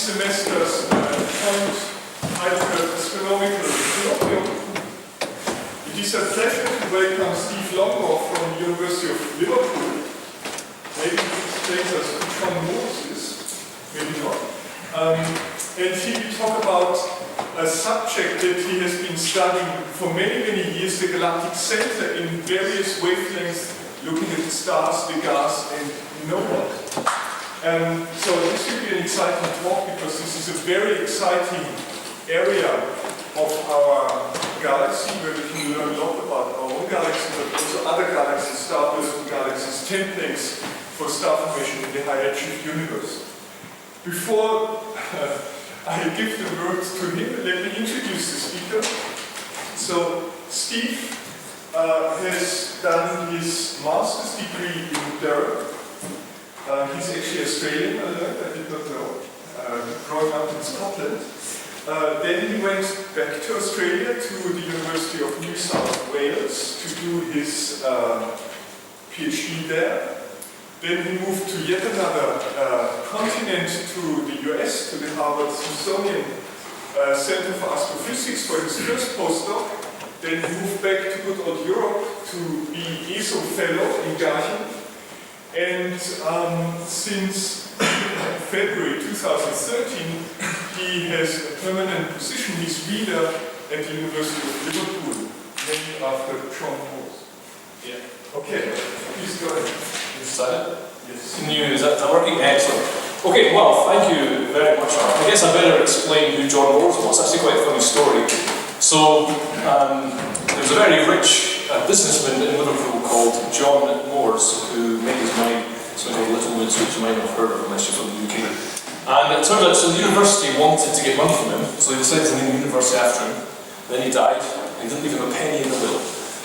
semester's Heidelberg Astronomical Colloquium. It is a pleasure to welcome Steve Longmore from the University of Liverpool. Maybe he explains us who John Moores is, maybe not. And he will talk about a subject that he has been studying for many, many years, the Galactic Center, in various wavelengths, looking at the stars, the gas, and you know what. So this will be an exciting talk because this is a very exciting area of our galaxy where we can learn a lot about our own galaxy, but also other galaxies, star-bursting galaxies, templates for star formation in the high redshift universe. Before I give the words to him, let me introduce the speaker. So Steve has done his master's degree in Durham. He's actually Australian, I learned, I did not know, growing up in Scotland. Then he went back to Australia to the University of New South Wales to do his PhD there. Then he moved to yet another continent, to the US, to the Harvard Smithsonian Center for Astrophysics for his first postdoc. Then he moved back to good old Europe to be ESO Fellow in Garching. And since February 2013, he has a permanent position. He's reader at the University of Liverpool, named after John Moores. Yeah. Okay, please go ahead. Is that it? Yes. Is that working? Excellent. Okay, well, thank you very much. I guess I better explain who John Moores was. It's actually quite a funny story. So, there was a very rich businessman in Liverpool called John Moores, who made his money something called Little Woods, which you might have heard of unless you're from the UK. And it turned out, so the university wanted to get money from him, so they decided to name the university after him. Then he died, and he didn't leave him a penny in the will.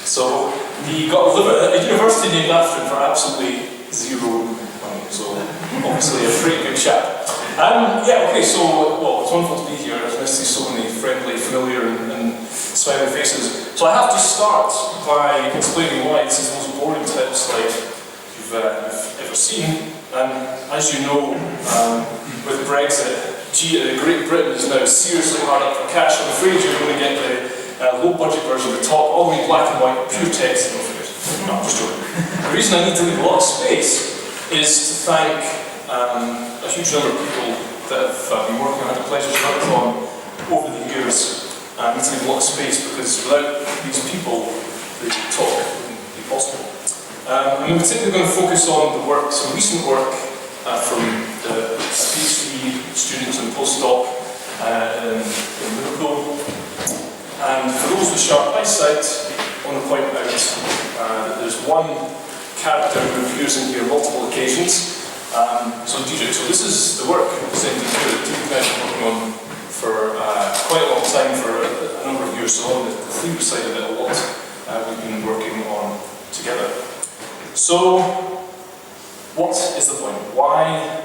So he got a university named after him for absolutely zero money. So obviously a pretty good chap. Yeah, okay, so, well, it's wonderful to be here. It's nice to see so many friendly, familiar, and smiling faces. So I have to start by explaining why this is the most boring type of slide you've ever seen. And as you know, with Brexit, Great Britain is now seriously hard up for cash. I'm afraid you're going to get the low-budget version of the talk, all the way black and white, pure text. No, I'm just joking. The reason I need to leave a lot of space is to thank a huge number of people that have been working on the pleasures of Marathon over the years. I need to leave a lot of space because without these people, the talk wouldn't be possible. I'm particularly going to focus on the work, some recent work from the PhD students and postdoc in Liverpool. And for those with sharp eyesight, I want to point out that there's one character who appears in here multiple occasions. So this is the work presented here that Deep has been working on for quite a long time, for a number of years. So on the theory side of it a lot, we've been working on together. So, what is the point? Why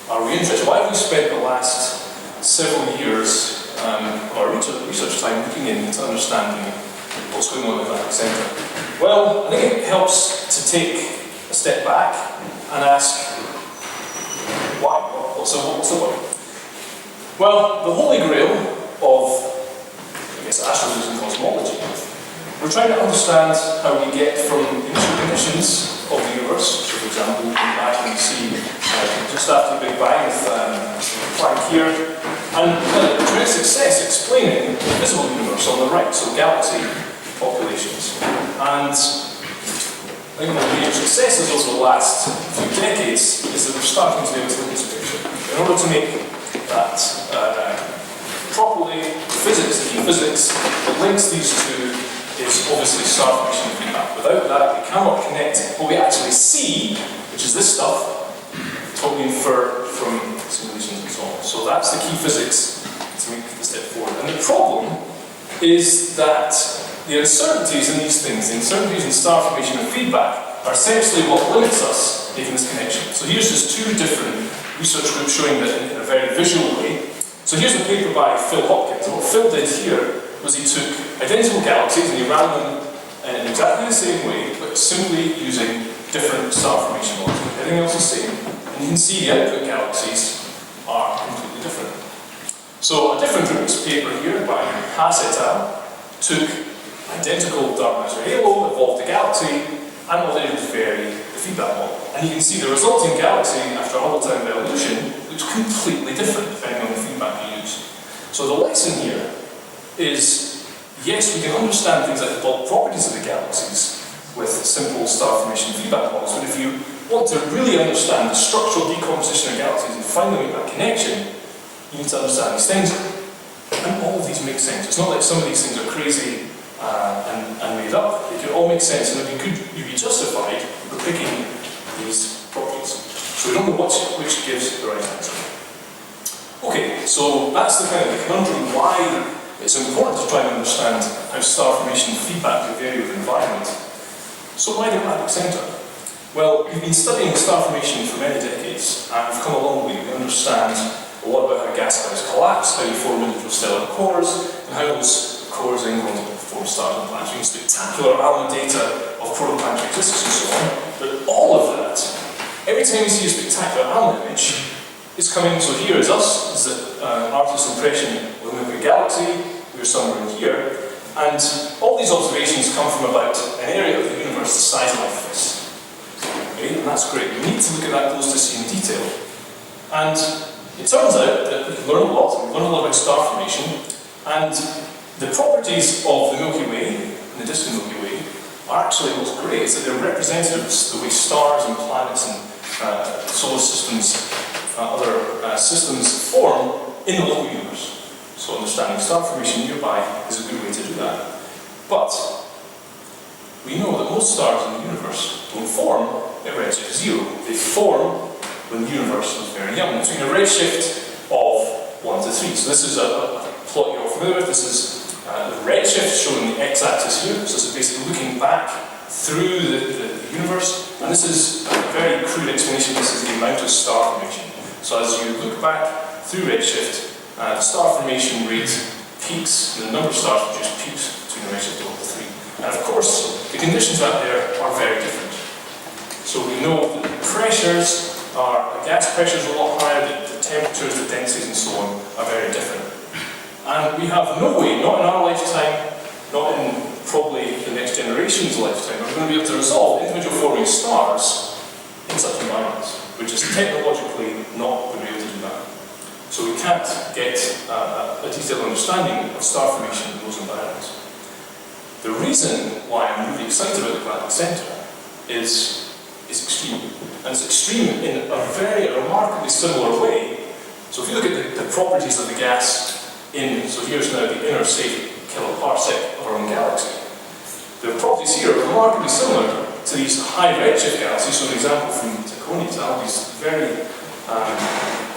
are we interested? Why have we spent the last several years, our research time, looking into understanding what's going on in the Galactic Center? Well, I think it helps to take a step back and ask, why? What's the point? Well, the holy grail of, I guess, astrophysics and cosmology, we're trying to understand how we get from initial conditions of the universe. So, for example, we can back and see just after the Big Bang with Planck here, and trying success explaining the visible universe on the right, so galaxy populations. And I think one of the major successes over the last few decades is that we're starting to be able to look at this picture. In order to make that properly, the key physics that links these two is obviously star formation feedback. Without that, we cannot connect what we actually see, which is this stuff, to what we infer from simulations and so on. So that's the key physics to make the step forward. And the problem is that the uncertainties in these things, the uncertainties in star formation and feedback, are essentially what limits us making this connection. So here's just two different research groups showing that in a very visual way. So here's a paper by Phil Hopkins. And what Phil did here was he took identical galaxies and he ran them in exactly the same way, but simply using different star formation laws. Everything else is the same. And you can see the output galaxies are completely different. So a different group's paper here by Haas et al. Took identical dark matter halo, evolved the galaxy, and modeled to vary the feedback model. And you can see the resulting galaxy after Hubble time of evolution looks completely different depending on the feedback you use. So the lesson here is, yes, we can understand things like the bulk properties of the galaxies with simple star formation feedback models, but if you want to really understand the structural decomposition of galaxies and finally make that connection, you need to understand these things. And all of these make sense. It's not like some of these things are crazy and made up. They can all make sense, and you'd be justified for picking these properties. So we don't know which gives the right answer. Okay, so that's the kind of conundrum why it's important to try and understand how star formation feedback can vary with environment. So why the Galactic Center? Well, we've been studying star formation for many decades, and we've come a long way. We understand a lot about how gas clouds collapse, how you form individual stellar cores, and how those cores then go on to form stars and planets. We have spectacular ALMA data of protoplanetary existence and so on, but all of that, every time you see a spectacular ALMA image, it's coming, so here is us, is an artist's impression of the Milky Way galaxy, we're somewhere in here, and all these observations come from about an area of the universe the size of my fist. Okay, and that's great. We need to look at that close to see in detail. And it turns out that we can learn a lot. We've learned a lot about star formation, and the properties of the Milky Way and the distant Milky Way are actually what's great is that they're representatives of the way stars and planets and solar systems, other systems form in the local universe. So understanding star formation nearby is a good way to do that. But we know that most stars in the universe don't form at redshift 0. They form when the universe was very young, between a redshift of 1 to 3. So this is a plot you're all familiar with. This is the redshift showing the x-axis here. So this is basically looking back through the universe. And this is a very crude explanation. This is the amount of star formation. So as you look back through redshift, the star formation rate peaks, and the number of stars produced peaks between the redshift of 1 to 3. And of course, the conditions out there are very different. So we know that the pressures the gas pressures are a lot higher, the temperatures, the densities and so on are very different. And we have no way, not in our lifetime, not in probably the next generation's lifetime, we're going to be able to resolve individual forming stars in such environments. We're just technologically not going to be able to do that. So we can't get a detailed understanding of star formation in those environments. The reason why I'm really excited about the Galactic Center is it's extreme. And it's extreme in a very remarkably similar way. So if you look at the properties of the gas so here's now the inner safe kiloparsec of our own galaxy. The properties here are remarkably similar to these high redshift galaxies. So an example from Tacony are these very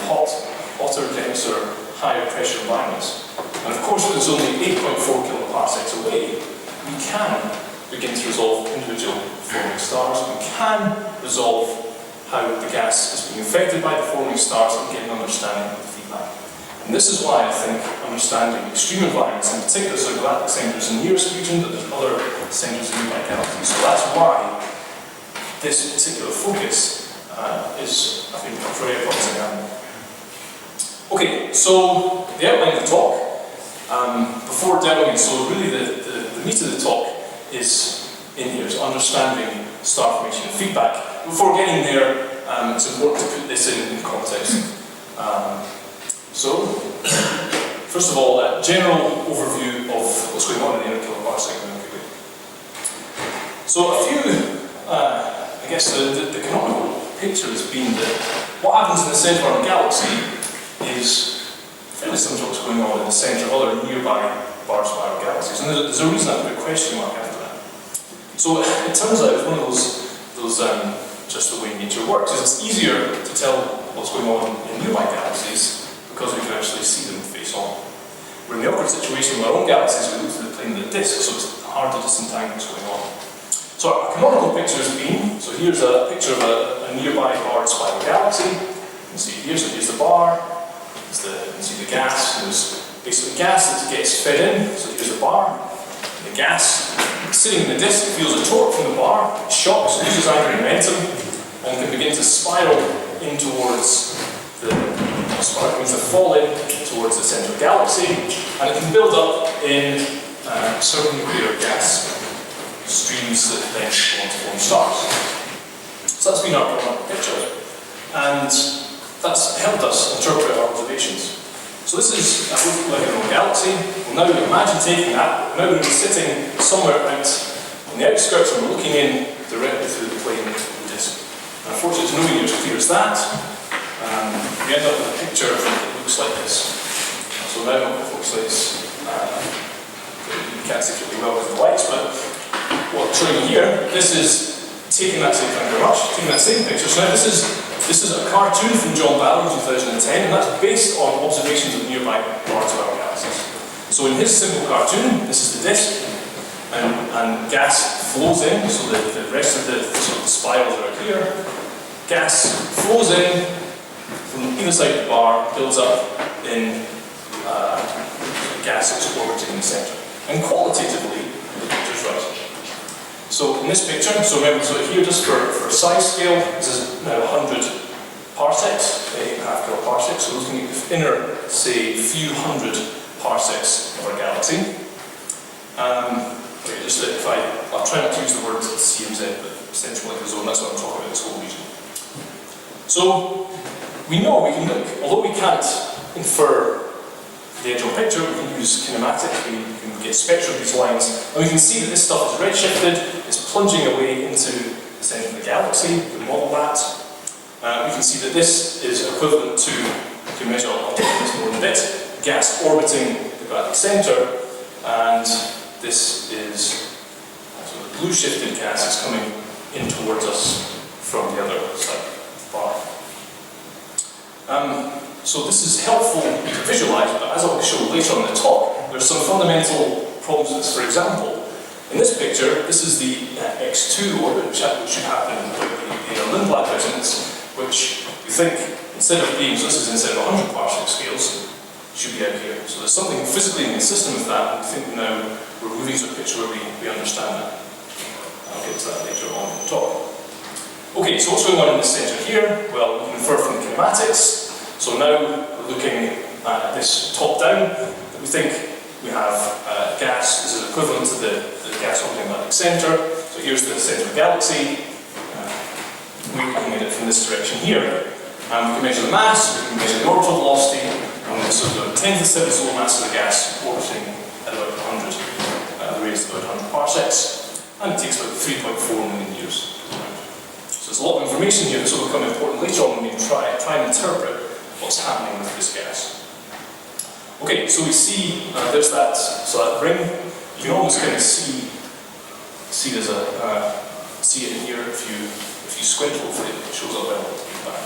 hotter, denser, higher pressure environments. And of course, with only 8.4 kiloparsecs away, we can begin to resolve individual forming stars. We can resolve how the gas is being affected by the forming stars and get an understanding of the feedback. And this is why I think understanding extreme environments, in particular, so Galactic Center is the nearest region, but there's other centers in nearby galaxies. So that's why this particular focus is, I think, very promising. Okay, so the outline of the talk, before delving in, so really the meat of the talk is in here, so understanding star formation and feedback. Before getting there, it's important to put this in context. So, first of all, a general overview of what's going on in the inner kiloparsec of the Milky Way. So a few, I guess the canonical picture has been that what happens in the centre of our galaxy is fairly similar to what's going on in the centre of other nearby bar spiral galaxies. And there's a reason I put a question mark after that. So it turns out it's one of those just the way nature works, is it's easier to tell what's going on in nearby galaxies because we can actually see them face on. We're in the awkward situation with our own galaxies, we look through the plane of the disk, so it's hard to disentangle what's going on. So a canonical picture has been, so here's a picture of a nearby barred spiral galaxy. You can see here's the bar, you can see the gas, there's basically gas that gets fed in, so here's the bar. The gas sitting in the disk feels a torque from the bar, it shocks, loses angular momentum, and can begin to spiral in towards the spark means they fall in towards the centre of the galaxy, and it can build up in certain nuclear gas streams that then go on to form stars. So that's been our picture, and that's helped us interpret our observations. So this is what looks like our own galaxy. Well, now imagine taking that. We're now going to be sitting somewhere out on the outskirts, and we're looking in directly through the plane of the disk. And unfortunately, it's nowhere near as clear as that. We end up with a picture that looks like this. So now, unfortunately, you can't see it really well with the lights, but what I'm showing you here, this is taking that same, thank you very much, taking that same picture. So now this is a cartoon from John Ballard in 2010, and that's based on observations of nearby parts of our galaxies. So in his simple cartoon, this is the disk, and gas flows in, so the rest of the sort of spirals are here. Gas flows in from either side of the bar, builds up in gas that's orbiting the centre. And qualitatively, the picture's right. So in this picture, so remember, so here just for size scale, this is now 100 parsecs, 8.5 kiloparsecs. So looking at the inner, say, few hundred parsecs of our galaxy. Okay, just if I'll try not to use the word CMZ, but central molecular zone, that's what I'm talking about, this whole region. So we know we can look, although we can't infer the actual picture, we can use kinematics, we can get spectra of these lines, and we can see that this stuff is redshifted, it's plunging away into the centre of the galaxy. We model that. We can see that this is equivalent to, you can measure, I'll talk about this more in a bit, gas orbiting the galactic centre, and this is sort of blue shifted gas is coming in towards us from the other side of the bar. So this is helpful to visualise, but as I'll show later on in the talk, there's some fundamental problems with this. For example, in this picture, this is the X2 orbit, which should happen with the Lindblad resonance, which we think, instead of being, so this is instead of 100 parsec scales, should be out here. So there's something physically inconsistent with that, and we think now we're moving to a picture where we understand that. I'll get to that later on in the talk. Okay, so what's going on in the centre here? Well, we can infer from the kinematics. So now we're looking at this top-down. We think we have gas. This is equivalent to the gas orbiting galactic centre. So here's the centre of the galaxy. We're looking at it from this direction here. We can measure the mass, we can measure the orbital velocity, and so the 10 to the 7 solar mass of the gas orbiting at about 100, the rate is about 100 parsecs, and it takes about 3.4 million years. So there's a lot of information here that will become important later on when we try and interpret what's happening with this gas. Okay, so we see there's that. So that ring, you can almost kind of see there's see it in here if you squint. Hopefully it shows up well back.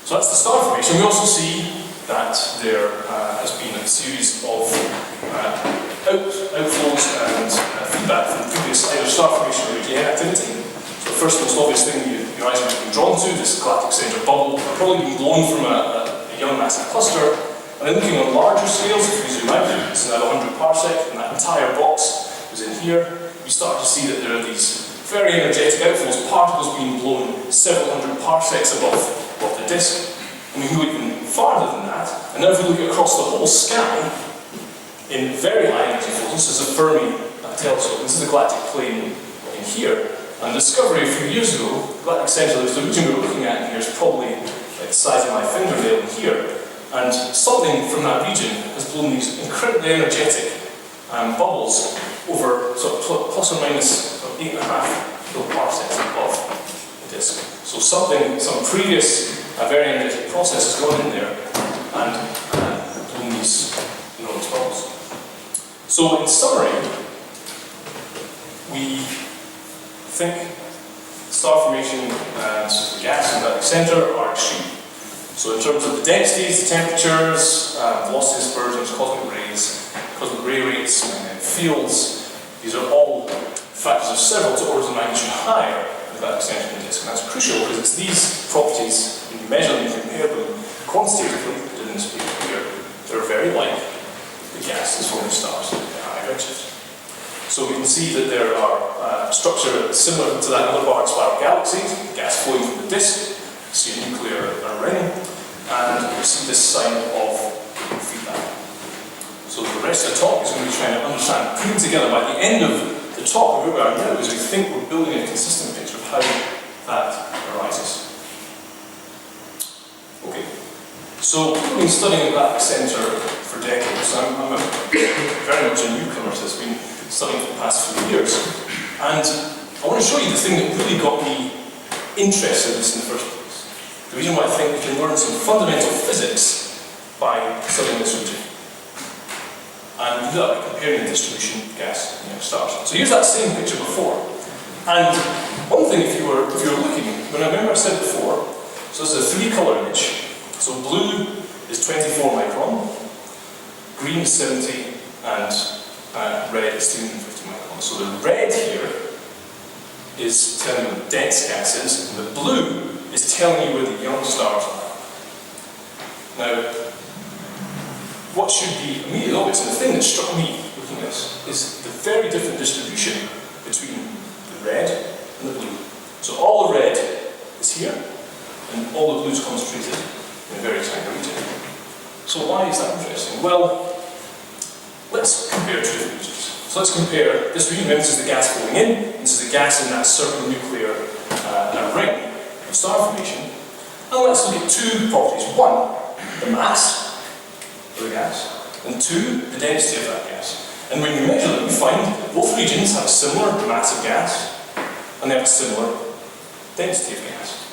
So that's the star formation. We also see that there has been a series of outflows and feedback from previous either star formation or AGN activity. So the first most obvious thing your eyes might be drawn to, this Galactic Center bubble, probably been blown from a young massive cluster. And then looking on larger scales, if we zoom out, it's now 100 parsec, and that entire box is in here. We start to see that there are these very energetic outflows, particles being blown several hundred parsecs above the disk. And we can go even farther than that. And now if we look across the whole sky, in very high energy flows, this is a Fermi telescope, this is the galactic plane in here. And discovery a few years ago, the Galactic Center, the region we're looking at in here is probably like the size of my fingernail in here. And something from that region has blown these incredibly energetic bubbles over sort of plus or minus 8.5 kiloparsecs above the disk. So some previous very energetic process has gone in there and blown these enormous bubbles. So in summary, we think star formation and the gas in the centre are extreme. So in terms of the densities, the temperatures, velocity dispersions, cosmic ray rates, magnetic fields, these are all factors of several to orders of magnitude higher than the Galactic Center of the disk. And that's crucial because it's these properties, when you measure them, you compare them quantitatively, in this paper here, they're very like the gas that's forming stars at high redshift. So we can see that there are structure similar to that other bar spiral galaxies, gas flowing from the disk, you see a nuclear ring, and we see this sign of feedback. So the rest of the talk is going to be trying to understand, putting together by the end of the talk where we are now, is we think we're building a consistent picture of how that arises. Okay, so we've been studying the Galactic Center for decades. I'm very much a newcomer to this, been studying for the past few years. And I want to show you the thing that really got me interested in this in the first place. The reason why I think we can learn some fundamental physics by studying this region. And we do that by comparing the distribution of gas and stars. So here's that same picture before. And one thing, if you were looking, when I remember I said before, so this is a 3-color image. So blue is 24 micron, green is 70, and red is 250 micron. So the red here is telling you what dense gas is, and the blue is telling you where the young stars are. Now, what should be immediately obvious, and the thing that struck me looking at this, is the very different distribution between the red and the blue. So all the red is here, and all the blue is concentrated in a very tiny region. So why is that interesting? Well, let's compare two different regions. So let's compare this region. Remember, this is the gas flowing in, and this is the gas in that circular nuclear ring of star formation. And let's look at two properties. One, the mass of the gas, and two, the density of that gas. And when we measure them, we find that both regions have a similar mass of gas, and they have a similar density of gas.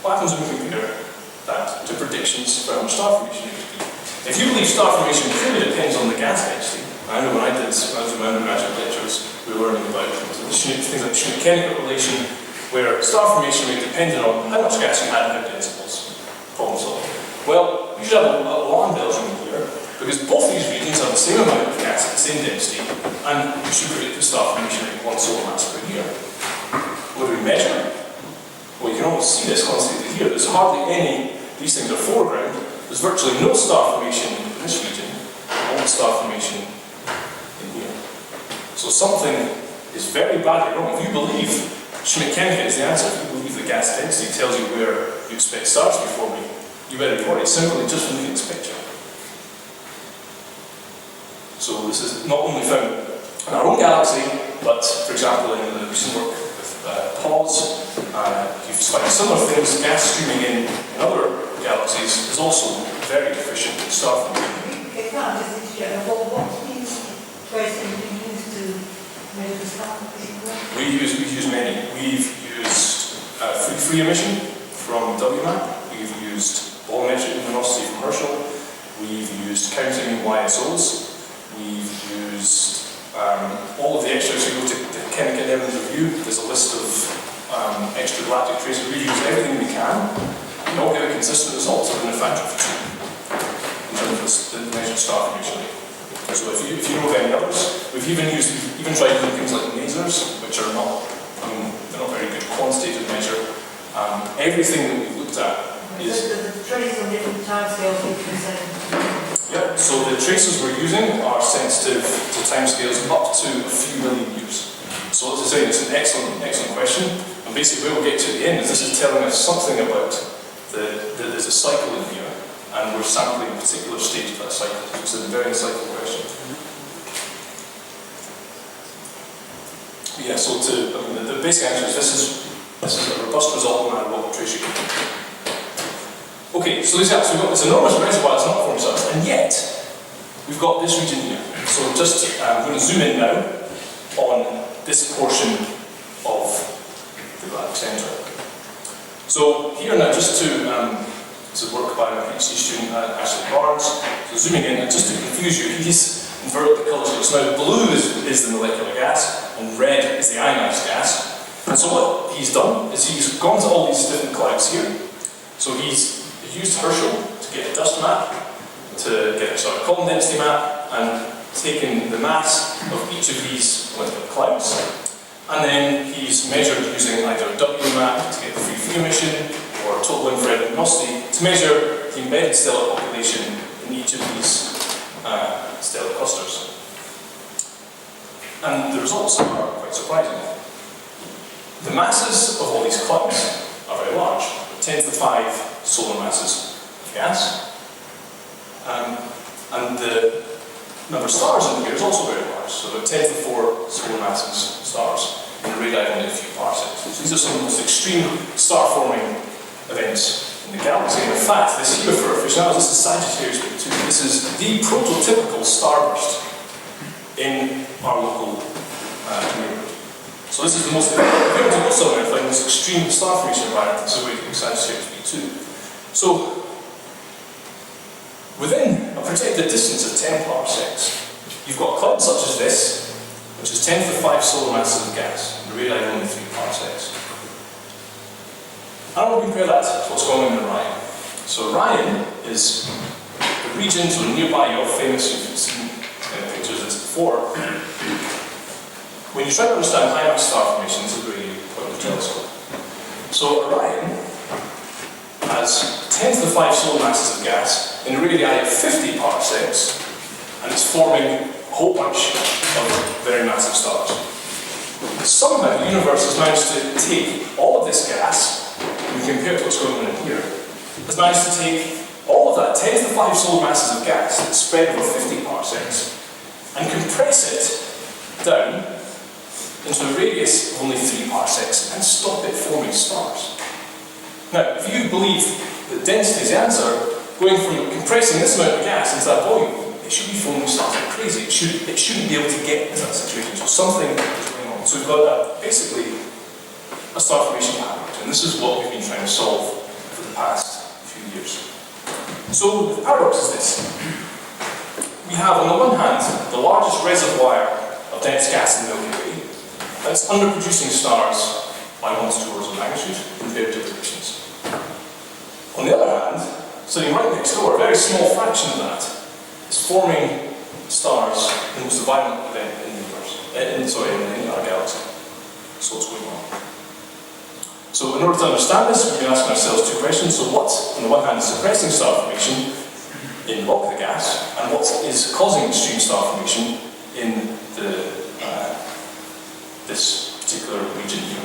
What happens when we compare that to predictions for how much star formation there could be? If you believe star formation purely depends on the gas density, I know when I was in my undergraduate lectures, we were learning about things like the Schmidt-Kennicott relation, where star formation rate depended on how much gas you had and how dense it was. Problem solved. Well, you should have alarm bells ringing here, because both these regions have the same amount of gas at the same density, and you should predict the star formation rate 1 solar mass per year. What do we measure? Well, you can almost see this constantly here. There's hardly any, these things are foreground. There's virtually no star formation in this region, all the star formation in here. So something is very badly wrong. If you believe Schmidt-Kennicott is the answer, if you believe the gas density tells you where you expect stars to be forming, you better be worried simply just from looking at this picture. So this is not only found in our own galaxy, but for example in the recent work with PAWS, you find similar things. Gas streaming in other galaxies is also very deficient in star formation. What tracing do you use to measure the star formation? We use many. We've used free emission from WMAP. We've used volumetric luminosity from Herschel. We've used counting YSOs. We've used all of the extras. If you go to the Kennicott Evidence Review, there's a list of extra galactic traces. We've used everything we can, and all get a consistent result within a factor of 2 in terms of the measured star formation rate. So if you know of any others, we've even tried doing things like lasers, which are not, they're not very good quantitative measure. Everything that we've looked at is... The traces on different timescales we can send. Yeah, so the traces we're using are sensitive to timescales up to a few million years. So as I say, it's an excellent question. And basically where we'll get to at the end is this is telling us something about that there's a cycle in here, and we're sampling a particular stage of that cycle. So it's a very insightful question. Yeah, so the basic answer is this is a robust result in our robot trace sheet. Okay, so we've got this enormous reservoir that's not forming stars, and yet we've got this region here. So just I'm going to zoom in now on this portion of the Galactic Center. So here now, just to this is work by my PhD student Ashley Barnes. So zooming in, and just to confuse you, he's inverted the colours here. So now blue is the molecular gas, and red is the ionized gas. And so what he's done is he's gone to all these different clouds here. So he's used Herschel to get a dust map, to get a column density map, and taken the mass of each of these molecular clouds. And then he's measured using either a WMAP to get the free emission, or total infrared luminosity to measure the embedded stellar population in each of these stellar clusters. And the results are quite surprising. The masses of all these clouds are very large. 10 to the 5 solar masses of gas. And the number of stars in here is also very large, so about 10 to the 4 solar masses of stars in a radii only a few parsecs. So these are some of the most extreme star-forming events in the galaxy. And in fact, this here for aficionados, this is Sagittarius B2. This is the prototypical starburst in our local neighborhood. So this is the most, if you're able to go somewhere and find this extreme star formation environment, this is where you can Sagittarius B2. So, within a projected distance of 10 parsecs, you've got a cloud such as this, which is 10 to the 5 solar masses of gas, and the radii only 3 parsecs. I want to compare that to what's going on in Orion. So Orion is the region, so nearby, you're famous, you've seen pictures of this before. When you try to understand high mass star formation, this is where you point the telescope. So Orion has 10 to the 5 solar masses of gas in a radii of 50 parsecs, and it's forming a whole bunch of very massive stars. Somehow the universe has managed to take all of this gas, and we compare it to what's going on in here, has managed to take all of that 10 to the 5 solar masses of gas that's spread over 50 parsecs and compress it down into a radius of only 3 parsecs and stop it forming stars. Now, if you believe that density is the answer, going from compressing this amount of gas into that volume, it should be forming stars like crazy. It shouldn't be able to get into that situation. So something is going on. So we've got basically a star formation paradox, and this is what we've been trying to solve for the past few years. So the paradox is this. We have, on the one hand, the largest reservoir of dense gas in the Milky Way, and it's underproducing stars by 1 to 2 orders of magnitude compared to its emissions. On the other hand, sitting right next door, a very small fraction of that is forming stars in the most violent event in the universe, in our galaxy. So what's going on? So in order to understand this, we've been asking ourselves 2 questions. So what, on the one hand, is suppressing star formation in bulk of the gas, and what is causing extreme star formation in this particular region here?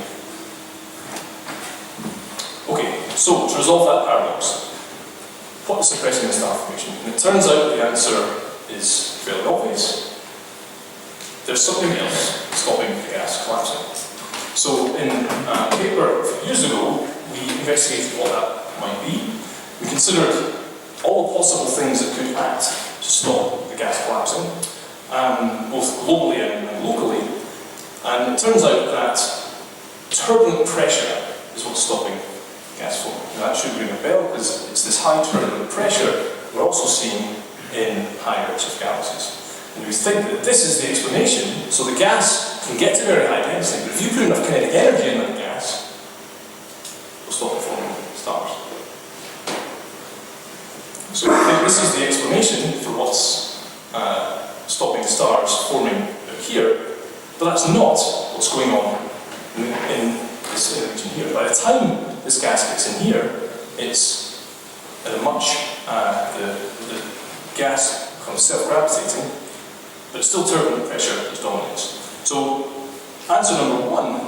Okay, so to resolve that paradox, what is suppressing the star formation? And it turns out the answer is fairly obvious. There's something else stopping the gas collapsing. So in a paper a few years ago, we investigated what that might be. We considered all the possible things that could act to stop the gas collapsing, both globally and locally. And it turns out that turbulent pressure is what's stopping gas forming. Now that should ring a bell, because it's this high turbulent pressure we're also seeing in high redshift galaxies. And we think that this is the explanation, so the gas can get to very high density, but if you put enough kinetic energy in that gas, it'll stop it forming stars. So we think this is the explanation for what's stopping stars forming here, but that's not what's going on in this region here. By the time this gas gets in here, it's at a much, the gas becomes self-gravitating, but still turbulent pressure is dominates. So answer number 1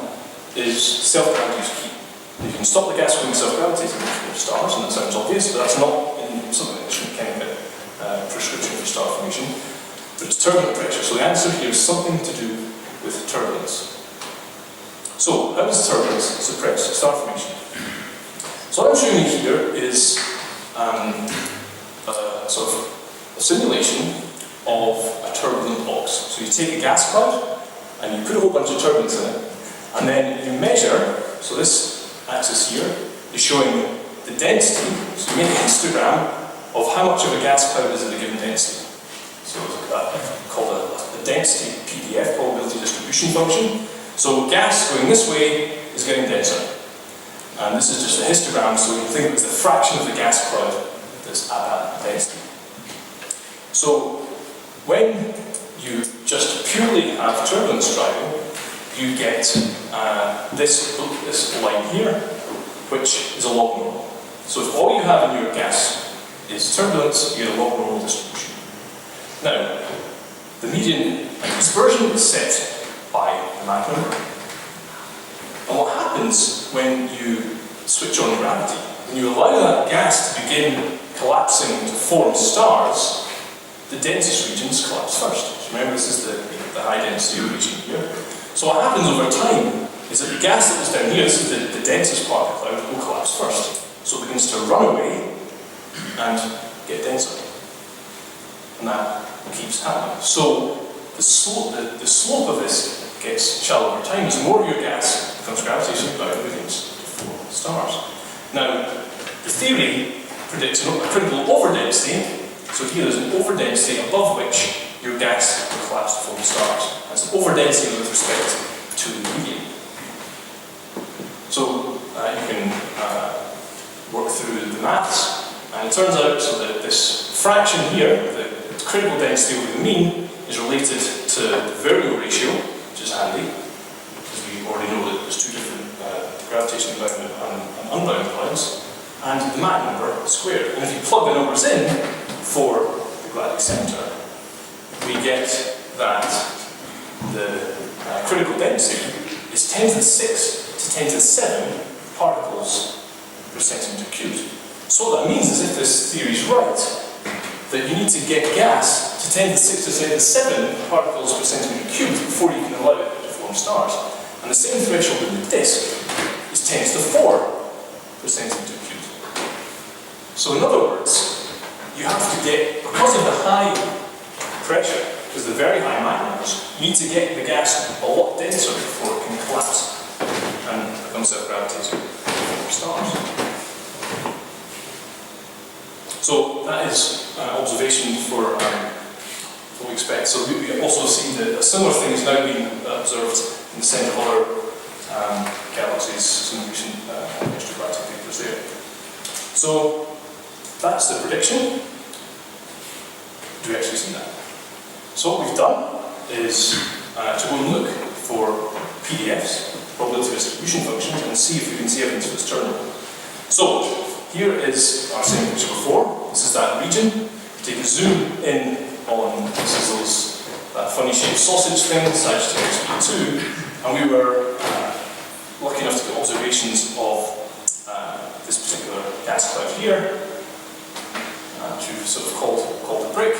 is self-gravity is key. You can stop the gas from self-gravitating for stars, and that sounds obvious, but that's not in something that should chemical prescription for star formation. But it's turbulent pressure, so the answer here is something to do with turbulence. So, how does turbulence suppress star formation? So what I'm showing you here is sort of a simulation of a turbulent box. So you take a gas cloud, and you put a whole bunch of turbulence in it, and then you measure, so this axis here is showing the density, so you make a histogram of how much of a gas cloud is at a given density. So it's called a density PDF, probability distribution function. So gas going this way is getting denser. And this is just a histogram, so you can think of it as the fraction of the gas cloud that's at that density. So when you just purely have turbulence driving, you get this line here, which is a log normal. So if all you have in your gas is turbulence, you get a log normal distribution. Now, the median dispersion is set by the Mach number. And what happens when you switch on gravity? when you allow that gas to begin collapsing to form stars, the densest regions collapse first. So remember, this is the high density region here. So what happens over time is that the gas that was down here, this is the densest part of the cloud, will collapse first. So it begins to run away and get denser. And that keeps happening. So the slope of this gets shallower over time. As more of your gas becomes gravitationally bound, it begins to form stars. Now, the theory predicts a critical overdensity. So here there's an overdensity above which your gas will collapse to form stars. That's an overdensity with respect to the medium. So you can work through the maths, and it turns out so that this fraction here, the critical density over the mean, is related to the variable ratio, which is handy, because we already know that there's two different gravitationally bound and unbound clouds, and the Mach number squared. And if you plug the numbers in for the Galactic Center, we get that the critical density is 10 to the 6 to 10 to the 7 particles per centimeter cubed. So what that means is, if this theory is right, that you need to get gas to 10 to the 6 to 10 to the 7 particles per centimeter cubed before you can allow it to form stars. And the same threshold in the disk is 10 to the 4 per centimeter cubed. So in other words, you have to get, because of the high pressure, because of the very high Mach numbers, you need to get the gas a lot denser before it can collapse and become self-gravitating and form stars. So that is an observation for what we expect. So we also see that a similar thing is now being observed in the centre of other galaxies, some recent extragalactic papers there. So that's the prediction. Do we actually see that? So what we've done is to go and look for PDFs, probability distribution functions, and see if we can see evidence for this term. So here is our same picture before. This is that region. Take a zoom in on, this is that funny shaped sausage thing, Sagittarius B2, and we were lucky enough to get observations of this particular gas cloud here, which we've sort of called the brick.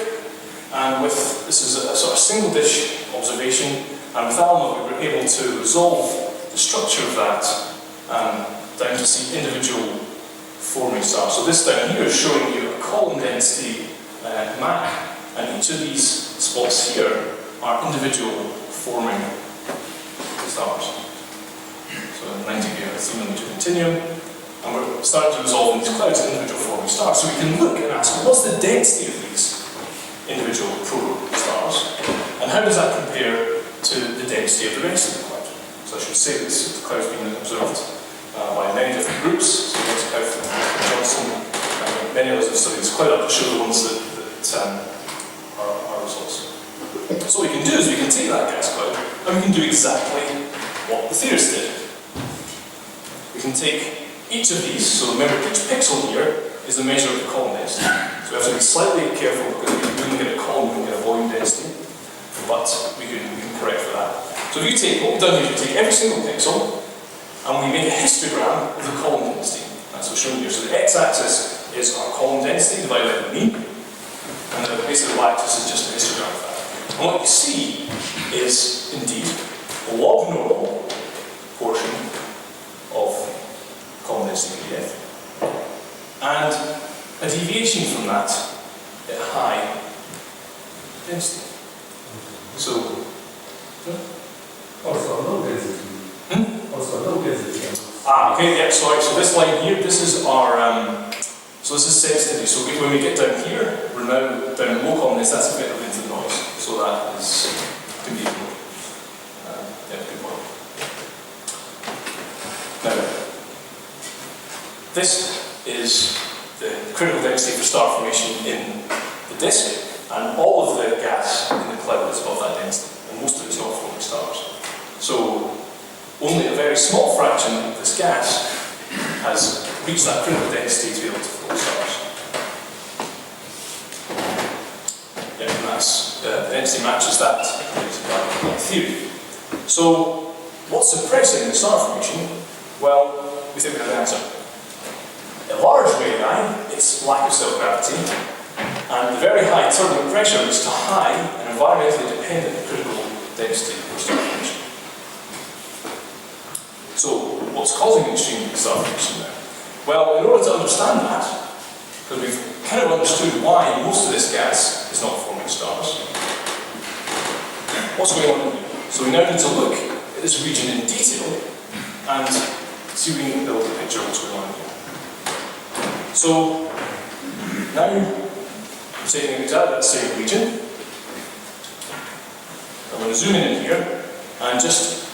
And with, this is a sort of single dish observation, and with ALMA we were able to resolve the structure of that down to see individual forming stars. So this down here is showing you a column density Mach, and each of these spots here are individual forming stars. So 90 here, 3 mm continuum, and we're starting to resolve these clouds as individual forming stars. So we can look and ask, what's the density of these individual proto-stars, and how does that compare to the density of the rest of the cloud? So I should say this, the cloud's been observed by many different groups, so there's Houghton, Johnson, many others have studied this cloud. I'll just show the ones that are results. So what we can do is we can take that gas cloud and we can do exactly what the theorists did. We can take each of these, so remember each pixel here is a measure of the column density. So we have to be slightly careful because we don't get a column, we don't get a volume density, but we can correct for that. So if you take, what we've done here is we take every single pixel and we make a histogram of the column density. That's what's shown here. So the x-axis is our column density divided by the mean, and the basically the y-axis is just a histogram of that. And what you see is indeed a log normal portion of column density PDF, and a deviation from that at high density. So, also low density. Also low density. Okay, yeah, sorry. So this line here, this is our, so this is sensitivity. So when we get down here, we're now down in low column density, that's effectively into the noise. So that is, can be ignored. Yeah, good point. Now, this is the critical density for star formation in the disk, and all of the gas in the cloud is above that density, and most of it's not forming stars. So only a very small fraction of this gas has reached that critical density to be able to form stars. Yeah, and that's, the density matches that theory. So what's suppressing the star formation? Well, we think we have an answer. In large radii, it's lack of self-gravity, and the very high turbulent pressure leads to high and environmentally dependent critical density or star formation. So, what's causing extreme star formation now? Well, in order to understand that, because we've kind of understood why most of this gas is not forming stars, what's going on here? So we now need to look at this region in detail and see if we can build a picture of what's going on here. So, now I'm taking exactly that same region. I'm going to zoom in here and just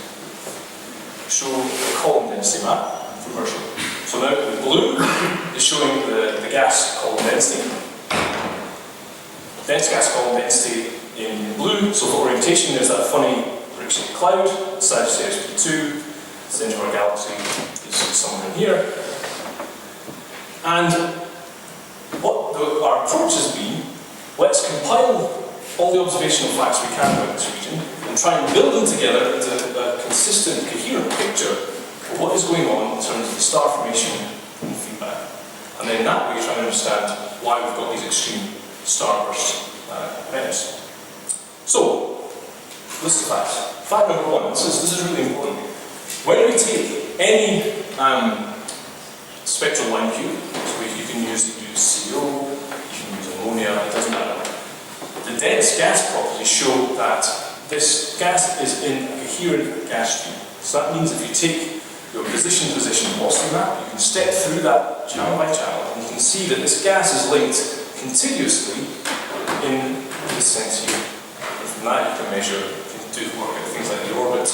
show the column density map from Herschel. So now the blue is showing the gas column density. Dense gas column density in blue. So for orientation, there's that funny brick-shaped cloud, Sagittarius P2, the centre of our galaxy is somewhere in here. And what our approach has been, let's compile all the observational facts we can about this region and try and build them together into a consistent, coherent picture of what is going on in terms of the star formation and feedback. And then that way try and understand why we've got these extreme starburst events. So, list of facts. Fact number one, this is really important. When we take any spectral line cube, so you can use CO, you can use ammonia, it doesn't matter. The dense gas properties show that this gas is in a coherent gas stream. So that means if you take your position velocity map, you can step through that channel by channel, and you can see that this gas is linked continuously in this sense here. And from that you can measure, you can do work out things like the orbit,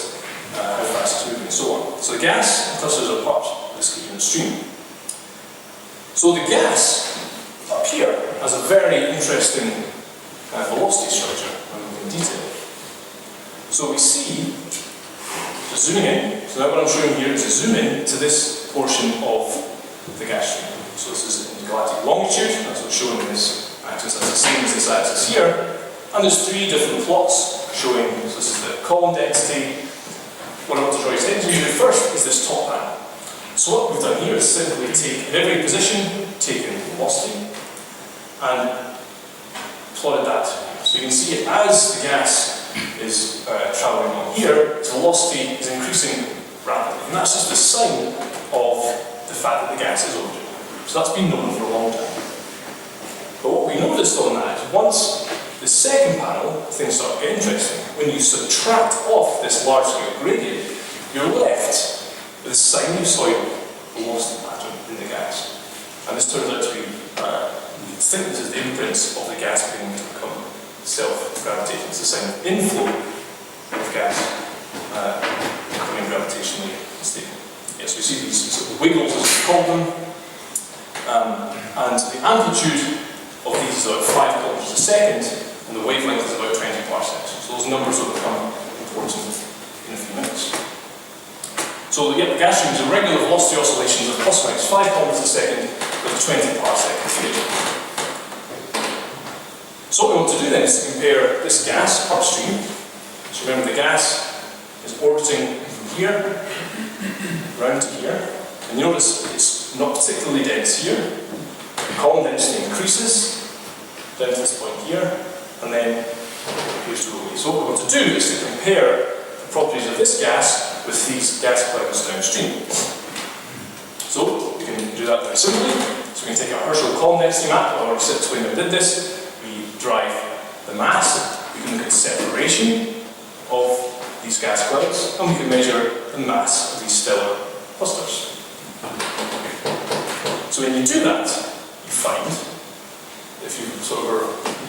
how fast it's moving, and so on. So the gas and clusters are part of this coherent stream. So the gas up here has a very interesting velocity structure when we look in detail. So we see, just zooming in, so now what I'm showing here is a zoom in to this portion of the gas stream. So this is in galactic longitude, that's what's shown in this axis, that's the same as this axis here. And there's three different plots showing, so this is the column density. What I want to draw your attention to first is this top panel. So what we've done here is simply take, at every position, taken velocity, and plotted that. So you can see as the gas is travelling on here, its velocity is increasing rapidly. And that's just a sign of the fact that the gas is orbiting. So that's been known for a long time. But what we noticed on that, once the second panel, things start to get interesting. When you subtract off this large-scale gradient, you're left with a sinusoidal velocity pattern in the gas. And this turns out to be, we think this is the imprints of the gas beginning to become self-gravitating. It's a sign of inflow of gas becoming gravitationally stable. Yes, we see these sort of wiggles, as we call them. And the amplitude of these is about 5 kilometers a second, and the wavelength is about 20 parsecs. So those numbers will become important in a few minutes. So yeah, the gas stream is irregular velocity oscillations of plus or minus 5 kilometers a second with a 20 parsec phase. So what we want to do then is to compare this gas upstream. So remember the gas is orbiting from here round to here. And you notice it's not particularly dense here. The column density increases down to this point here, and then appears to go away. So what we want to do is to compare the properties of this gas with these gas clouds downstream. So we can do that very simply. So we can take our Herschel column density map. I already said when we did this. We drive the mass. We can look at separation of these gas clouds, and we can measure the mass of these stellar clusters. So when you do that, you find, if you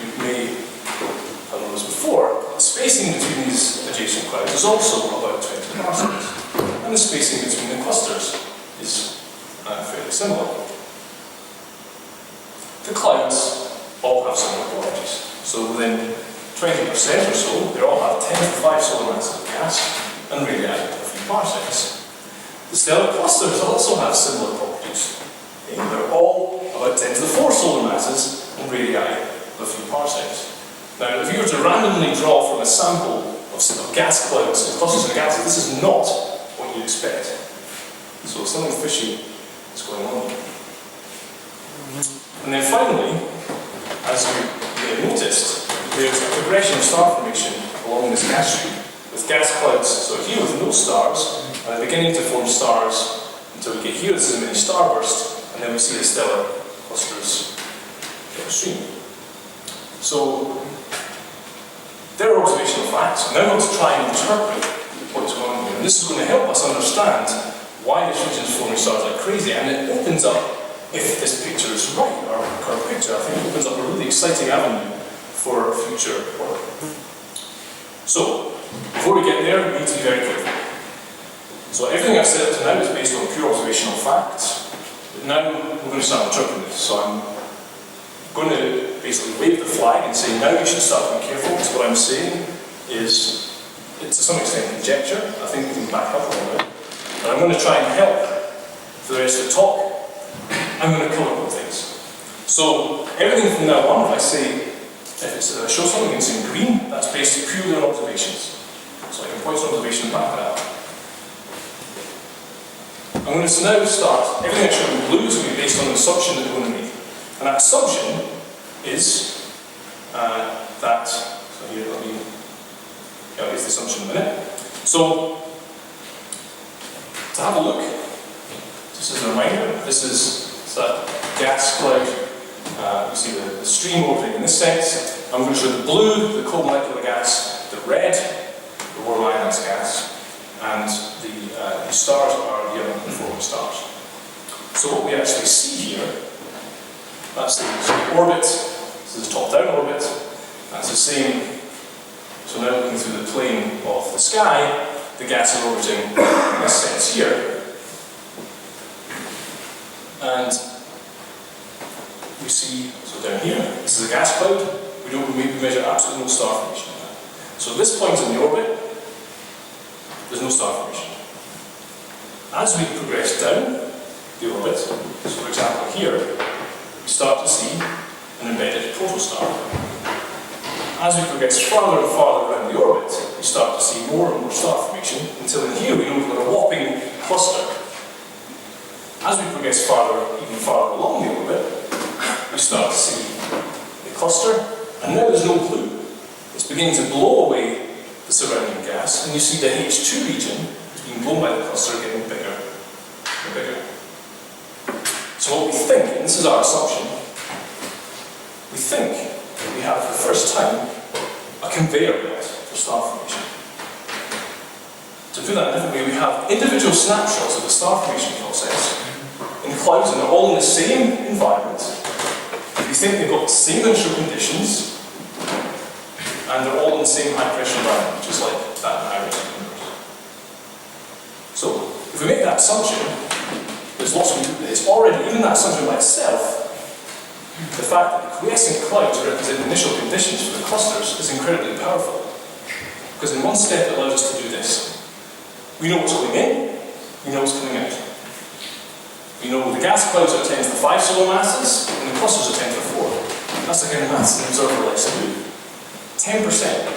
you may have noticed before, the spacing between these adjacent clouds is also about 20 parsecs, and the spacing between the clusters is fairly similar. The clouds all have similar properties. So within 20% or so, they all have 10 to the 5 solar masses of gas and radii of a few parsecs. The stellar clusters also have similar properties. They're all about 10 to the 4 solar masses and radii of a few parsecs. Now, if you were to randomly draw from a sample of gas clouds and clusters of gases, this is not what you'd expect. So something fishy is going on here. And then finally, as you may have noticed, there's a progression of star formation along this gas stream, with gas clouds, so here with no stars, and they're beginning to form stars until we get here, this is a mini starburst, and then we see the stellar clusters downstream. So, there are observational facts. Now we're going to try and interpret what's going on here. And this is going to help us understand why this region is forming stars like crazy, and it opens up, if this picture is right, our current picture, I think it opens up a really exciting avenue for future work. So, before we get there, we need to be very careful. So everything I've said up to now is based on pure observational facts. But now we're going to start interpreting this. So I'm going to basically wave the flag and say, now you should start being careful, because what I'm saying is, it's to some extent conjecture. I think we can back up a little bit. But I'm going to try and help for the rest of the talk. I'm going to colour things. So everything from now on, if I say, if it's show something that's in green, that's based purely on observations. So I can point to an observation and back that up. I'm going to now start, everything I show in blue is going to be based on an assumption that we're going to make. And that assumption is that, so here, here's the assumption in a minute. So, to have a look, just as a reminder, this is that gas cloud. You see the stream orbiting in this sense. I'm going to show the blue, the cold molecular gas, the red, the warm ionized gas, and the stars are the unconforming stars. So what we actually see here, that's the orbit, this is the top-down orbit, that's the same. So now looking through the plane of the sky, the gas is orbiting in this sense here. And we see, so down here, this is a gas cloud. We measure absolutely no star formation in that. So at this point in the orbit, there's no star formation. As we progress down the orbit, so for example here, we start to see an embedded protostar. As we progress farther and farther around the orbit, we start to see more and more star formation, until in here we know we've got a whopping cluster. As we progress even farther along the orbit, we start to see the cluster, and now there's no blue. It's beginning to blow away the surrounding gas, and you see the H2 region is being blown by the cluster, getting bigger and bigger. So what we think, and this is our assumption, we think that we have for the first time a conveyor belt for star formation. To put that in a different way, we have individual snapshots of the star formation process in clouds, and they're all in the same environment. We think they've got the same initial conditions, and they're all in the same high pressure environment, which is like that in Iris universe. So, if we make that assumption, there's lots of it's already, even that assumption by itself, the fact that the quiescent clouds represent initial conditions for the clusters is incredibly powerful. Because in one step it allows us to do this. We know what's going in, we know what's coming out. We know the gas clouds are 10 to the 5 solar masses, and the clusters are 10 to the 4. That's the kind of mass an observer likes to do. 10%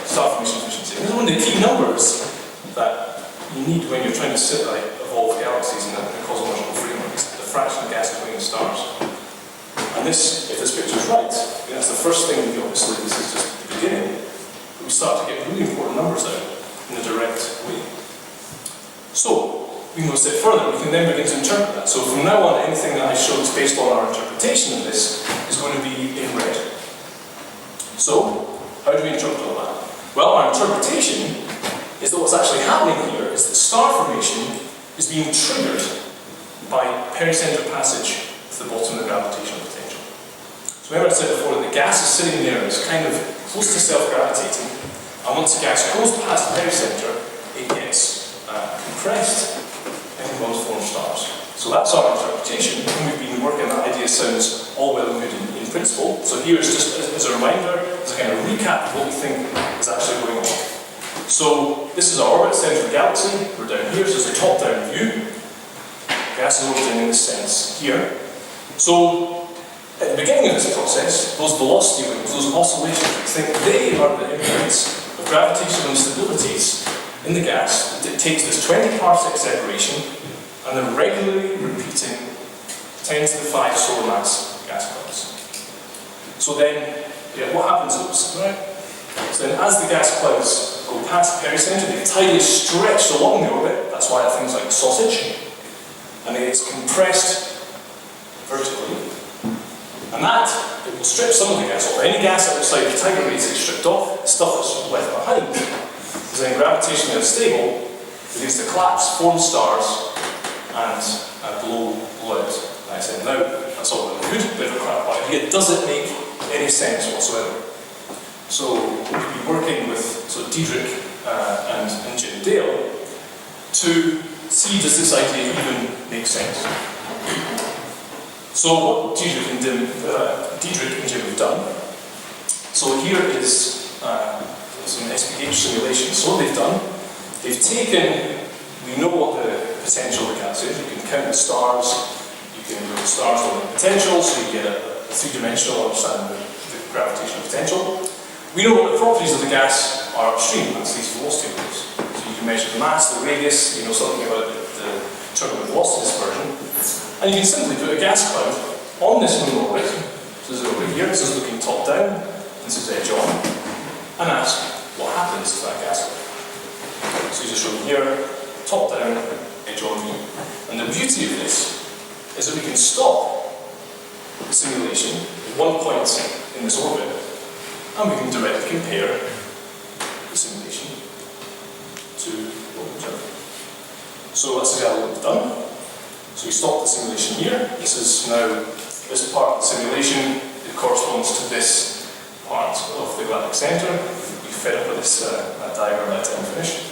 star formation efficiency. And this is one of the key numbers that you need when you're trying to evolve galaxies in a cosmological framework. It's the fraction of gas between the stars. And this, if this picture is right, that's the first thing. Obviously, this is just the beginning. But we start to get really important numbers out in a direct way. So, we can go a step further, we can then begin to interpret that. So from now on, anything that I show that's based on our interpretation of this is going to be in red. So, how do we interpret all that? Well, our interpretation is that what's actually happening here is that star formation is being triggered by pericenter passage to the bottom of the gravitational potential. So remember I said before that the gas is sitting there, it's kind of close to self-gravitating, and once the gas goes past the pericenter, it gets compressed and it goes to form stars. So that's our interpretation, and we've been working. That idea sounds all well and good in principle. So here's just as a reminder, as a kind of recap of what we think is actually going on. So this is our orbit, center of the galaxy. We're down here, so it's a top-down view. Gas is orbiting in this sense here. So at the beginning of this process, those velocity waves, those oscillations, we think they are the imprints of gravitational instabilities in the gas. It takes this 20 parsec separation and then regularly repeating 10 to the 5 solar mass gas clouds. So then, what happens is, right? So then as the gas clouds go past the pericenter, they get tightly stretched along the orbit. That's why things like sausage. And it gets compressed vertically. And that, it will strip some of the gas off. Any gas outside the tidal rates gets stripped off. The stuff that's left behind is then gravitationally unstable. It begins to collapse, form stars, and blow out. Like I said, now, that's all well and good, bit of a crap idea. Does it make any sense whatsoever? So we've been working with Diedrich and Jim Dale to see does this idea even make sense. So what Diedrich and Jim have done, so here is some SPH simulation. So what they've done, they've taken, we know what the potential of the gas is, you can count the stars, you can know the stars on the potential, so you get a three-dimensional understanding of the gravitational potential. We know what the properties of the gas are upstream, that's these velocity waves. So you can measure the mass, the radius, you know something about the turbulent velocity dispersion, and you can simply put a gas cloud on this moon orbit. So this is over here, this is looking top down, this is edge on, and ask what happens to that gas cloud. So you just show them here, top down, edge on view. And the beauty of this is that we can stop the simulation at one point in this orbit, and we can directly compare the simulation to what we've done. So that's exactly what we've done. So we stop the simulation here. This is now, this part of the simulation, it corresponds to this part of the Galactic Center. We fed up with this diagram at end finish.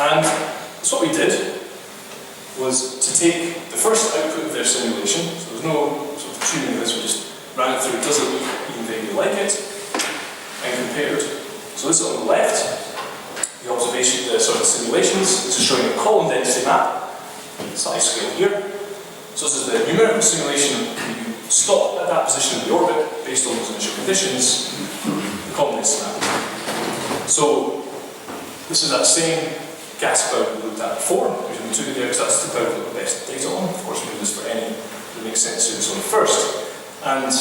And so what we did was to take the first output of their simulation, so there's no sort of tuning of this, we just ran it through, does it look even vaguely like it, and compared. So this is on the left, the observation, the simulations. This is showing a column density map, size scale here. So this is the numerical simulation. You stop at that position in the orbit based on those initial conditions, the column density map. So this is that same gas cloud we looked at before. We took it there because that's the cloud with the best data on. Of course, we do this for any that makes sense to do this one first. And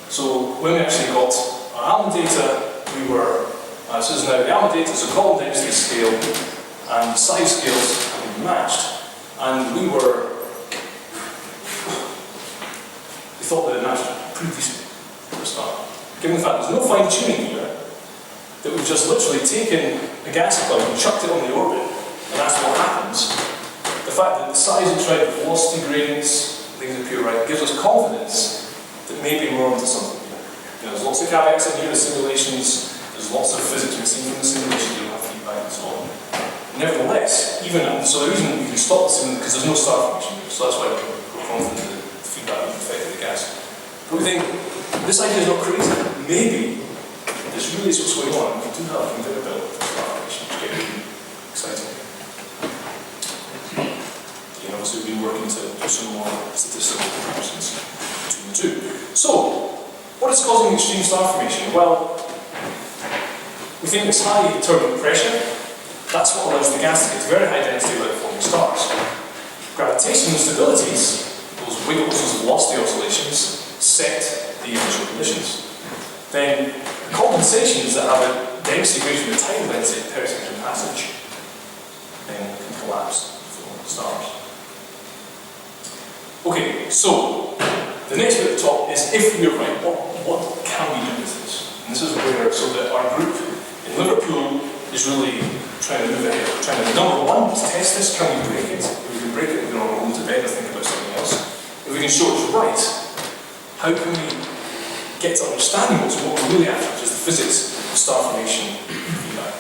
so when we actually got our Allen data, we were, so this is now the Allen data, so column density scale and size scales have been matched. And we thought that it matched pretty decently for a start. Given the fact there's no fine tuning here, that we've just literally taken a gas cloud and chucked it on the orbit, and that's what happens. The fact that the size is right, the velocity gradients, things appear right, gives us confidence that maybe we're onto something here. You know, there's lots of caveats in here, the simulations, there's lots of physics we've seen from the simulation, you don't have feedback and so on. Nevertheless, so the reason we can stop the simulation, because there's no star formation here, so that's why we're confident that the feedback will affect the gas. But we think, this idea is not crazy. Maybe this really is what's going on. We do have a bit of star formation, which is really exciting. You know, so we've been working to do some more statistical comparisons between the two. So, what is causing extreme star formation? Well, we think it's high turbulent pressure. That's what allows the gas to get to very high density without forming stars. Gravitational instabilities, those wiggles, those velocity oscillations, set the initial conditions. Then compensations that have a density greater than the tidal density at pericenter passage then can collapse and form stars. Okay, so the next bit at the top is if we're right, what can we do with this? And this is where, so that our group in Liverpool is really trying to move ahead. Trying to, number one, to test this, can we break it? If we can break it, we can all go home to bed and think about something else. If we can show it's right, how can we get to understanding what we're really after, which is the physics of star formation feedback.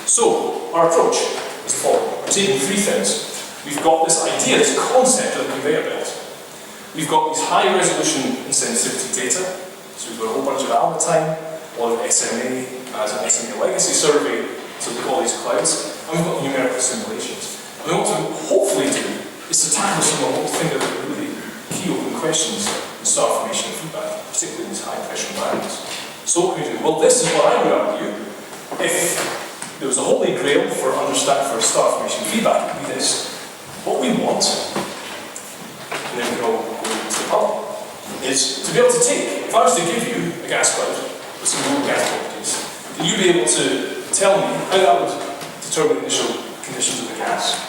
So, our approach is the following. We're taking three things. We've got this idea, this concept of the conveyor belt. We've got these high resolution and sensitivity data. So we've got a whole bunch of Allen time, a lot of SMA, as an SMA legacy survey, so we call these clouds, and we've got numerical simulations. And what we hopefully do is to tackle some of what we think are the really key open questions in star formation and feedback, particularly in these high pressure environments. So what can we do? Well, this is what I would argue. If there was a holy grail for star formation feedback, it would be this. What we want, and then we can all go to the pub, is to be able to take, if I was to give you a gas cloud with some local gas properties, then you'd be able to tell me how that would determine the initial conditions of the gas,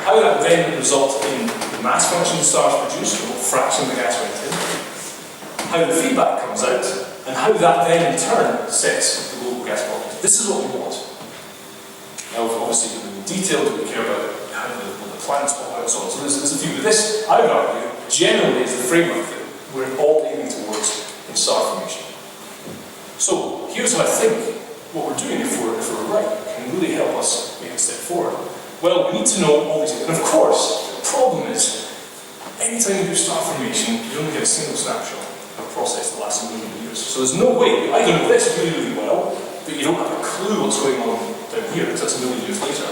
how that would then result in the mass function the stars produce, or what fraction of the gas went in, how the feedback comes out, and how that then in turn sets the local gas properties. This is what we want. Now, obviously, in detail, we care about how the planets pop out and so on. So there's a few. But this, I would argue, generally is the framework that we're all aiming towards in star formation. So here's how I think what we're doing, if we're right, can really help us make a step forward. Well, we need to know all these things. And of course, the problem is, anytime you do star formation, you only get a single snapshot of a process that lasts a million years. So there's no way, you either know this really, really well, but you don't have a clue what's going on down here, because that's a million years later.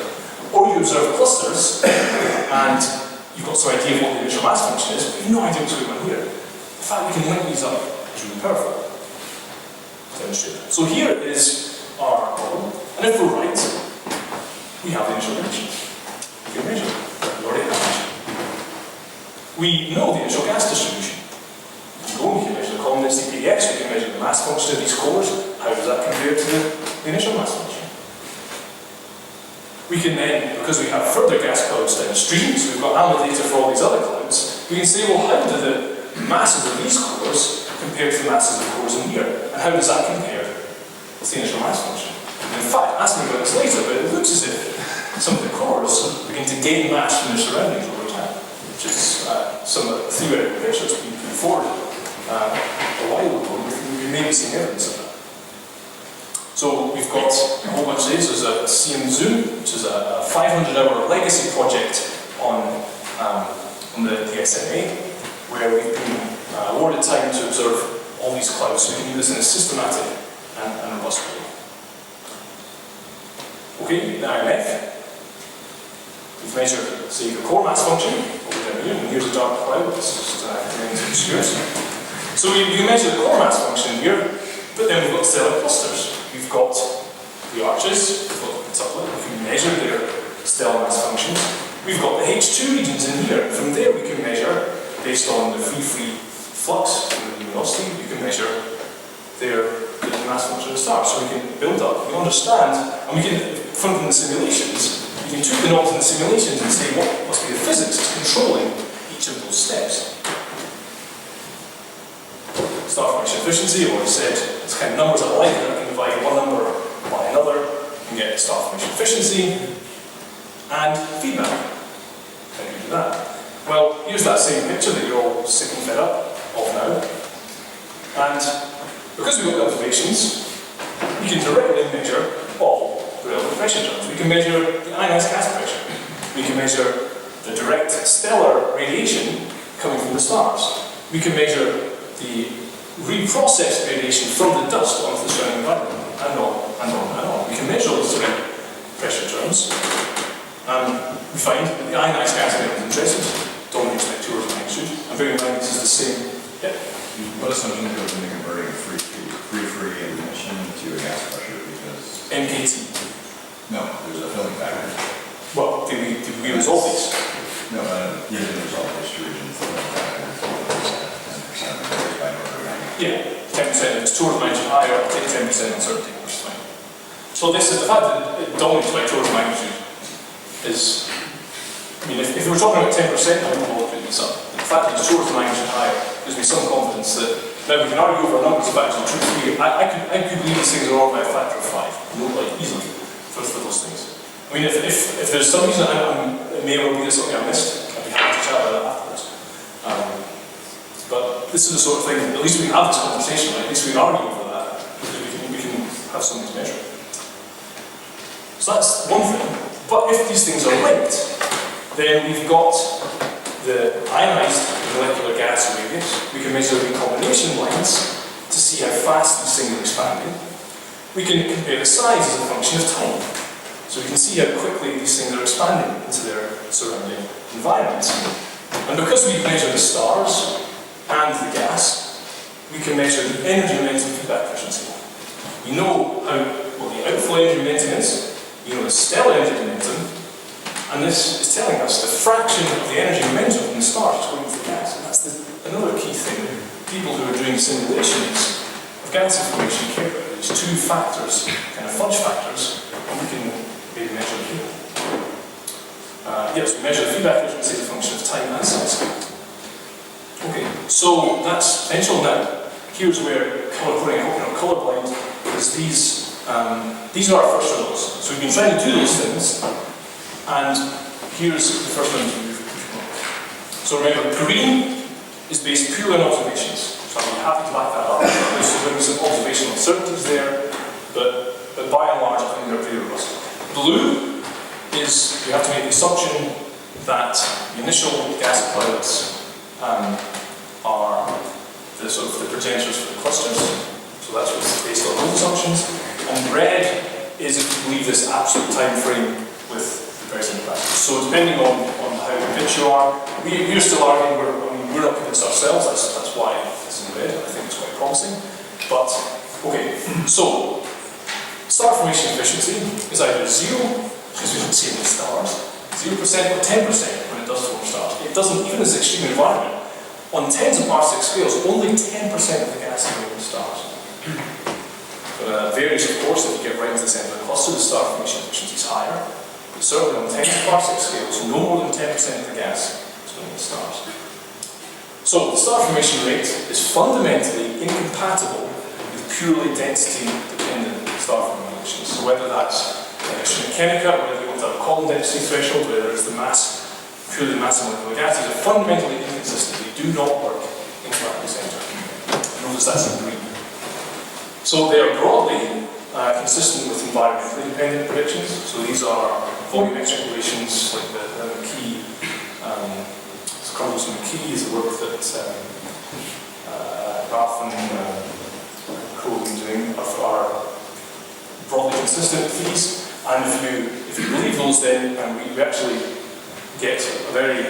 Or you observe clusters, and you've got some idea of what the initial mass function is, but you've no idea what's going on here. The fact we can link these up is really powerful. So here is our problem, and if we're right, we have the initial conditions. We can measure it. We already have it. We know the initial gas distribution. We can measure the column density px, we can measure the mass function of these cores. How does that compare to the initial mass function? We can then, because we have further gas clouds downstream, so we've got AMA data for all these other clouds, we can say, well, how do the masses of these cores compare to the masses of the cores in here? And how does that compare with the initial mass function? And in fact, ask me about this later, but it looks as if some of the cores begin to gain mass from their surroundings over time, which is some of the theoretical pictures being put forward a while ago. We may be seeing evidence of that. So we've got a whole bunch of these. There's a CM Zoom, which is a 500-hour legacy project on the SMA, where we've been awarded time to observe all these clouds, so we can do this in a systematic and robust way. Okay, the IMF. We've measured, say, the core mass function over down here, and here's a dark cloud. It's just getting into obscures. So we can measure the core mass function here, but then we've got stellar clusters. We've got the arches, we've got the tuplet, we can measure their stellar mass functions. We've got the H2 regions in here. From there we can measure, based on the free flux and the luminosity, we can measure the mass function of the star. So we can build up, we understand, and we can, from the simulations, we can tweak the knobs in the simulations and say what must be the physics that's controlling each of those steps. Star formation efficiency, or I said, it's kind of numbers that I like, that I can divide one number by another and get star formation efficiency and feedback. How do you do that? Well, here's that same picture that you're all sick and fed up of now. And because we've got the observations, we can directly measure all the relevant pressure terms. We can measure the ionized gas pressure. We can measure the direct stellar radiation coming from the stars. We can measure the reprocessed radiation from the dust onto the surrounding environment, and on. We can measure those direct pressure terms. We find that the ionized gas is interested, dominates by 2 orders of magnitude. And bearing in mind this is the same. Yeah. What assumption goes into converting free emission to a gas pressure? Because NKT. no, there's a filling factor. Well, did we resolve these? No, you didn't resolve distributions. The filling factor is 10% by order of magnitude. Yeah, 10%. If it's 2 orders of magnitude higher, I'll take 10% uncertainty, which is fine. So this is the fact that it dominates by 2 orders of magnitude is, I mean, if we were talking about 10%, I wouldn't bother putting this up. The fact that it's 2 orders of magnitude higher gives me some confidence that, now we can argue over numbers of actually true. I could believe these things are all by a factor of 5, no, like easily, for those things. I mean, if there's some reason it may well be something I missed, I'd be happy to chat about that afterwards. But this is the sort of thing, at least we can have this conversation, right? At least we can argue over that, because we can have something to measure. So that's one thing. But if these things are linked, then we've got the ionized molecular gas radius. We can measure the recombination lines to see how fast these things are expanding. We can compare the size as a function of time. So we can see how quickly these things are expanding into their surrounding environment. And because we measure the stars and the gas, we can measure the energy momentum feedback efficiency. We know what the outflow energy momentum is. We know the stellar energy momentum. And this is telling us the fraction of the energy momentum from the stars is going to the gas. And that's another key thing people who are doing simulations of gas information care about these two factors, kind of fudge factors, and we can maybe measure here. Yes, we measure the feedback efficiency as a function of time and size. Okay, so that's potential now. Here's where putting a colour blind, because these are our first results. So we've been trying to do those things, and here's the first one. So remember, green is based purely on observations. So I'll be happy to back that up. There's some observational uncertainties there, but by and large, I think they're pretty robust. Blue is, you have to make the assumption that the initial gas clouds are the sort of the progenitors for the clusters. So that's what's based on those assumptions. And red is if you believe this absolute time frame with the present practice. So depending on how convinced you are, we're still arguing, we're not convinced ourselves, that's why it's in red. I think it's quite promising. But, okay, so star formation efficiency is either 0, because we don't see any stars, 0% or 10% when it does form stars. It doesn't, even in this extreme environment, on tens of parsec scales, only 10% of the gas is made of stars. But varies, of course, if you get right to the center of the cluster, the star formation efficiency is higher. But certainly on tens of parsec scales, no more than 10% of the gas is made of stars. So the star formation rate is fundamentally incompatible with purely density-dependent star formations. So whether that's Chemochenica, whether you want to have a column density threshold, whether it's the mass, purely the mass of molecular gases, are fundamentally inconsistent. They do not work in the Galactic Center. Notice that's in green. So they are broadly consistent with environmentally dependent predictions. So these are volumetric relations, like the McKee, Crumbles and McKee is the work that Ralph and Co have been doing, are broadly consistent with these. And if you believe those, then we actually get a very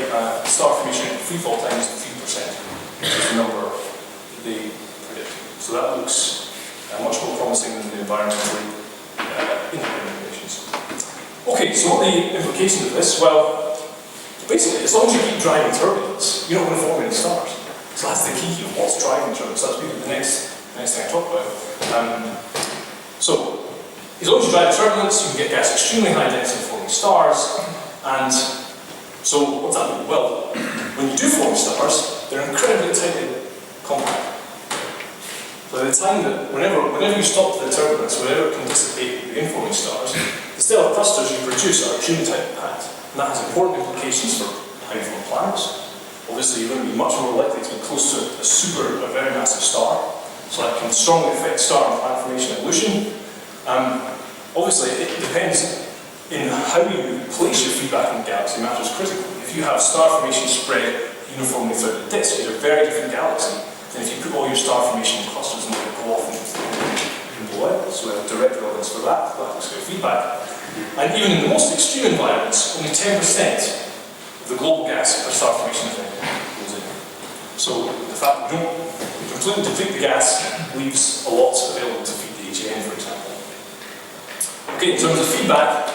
star formation free fall time is 3%, which is the number that they predict. So that looks much more promising than the environmentally independent relations. Okay, so what are the implications of this? Well, basically, as long as you keep driving turbulence, you're not going to form any stars. So that's the key here. What's driving turbulence? That's really the next thing I talk about. So, as long as you drive turbulence, you can get gas extremely high density forming stars. And so, what's that mean? Well, when you do form stars, they're incredibly tightly compact. By the time that, whenever you stop the turbulence, whenever it can dissipate the informing stars, the stellar clusters you produce are extremely tightly packed. And that has important implications for how you form planets. Obviously, you're going to be much more likely to be close to a very massive star. So that can strongly affect star and planet formation and evolution. Obviously, it depends in how you place your feedback in the galaxy matters critically. If you have star formation spread uniformly throughout the disk, it's a very different galaxy than if you put all your star formation in clusters and they go off and blow out. So we have direct relevance for that looks good feedback. And even in the most extreme environments, only 10% of the global gas per star formation event goes in. So the fact that we don't completely deplete the gas leaves a lot available to feed the HAN, for example. Okay, in terms of feedback,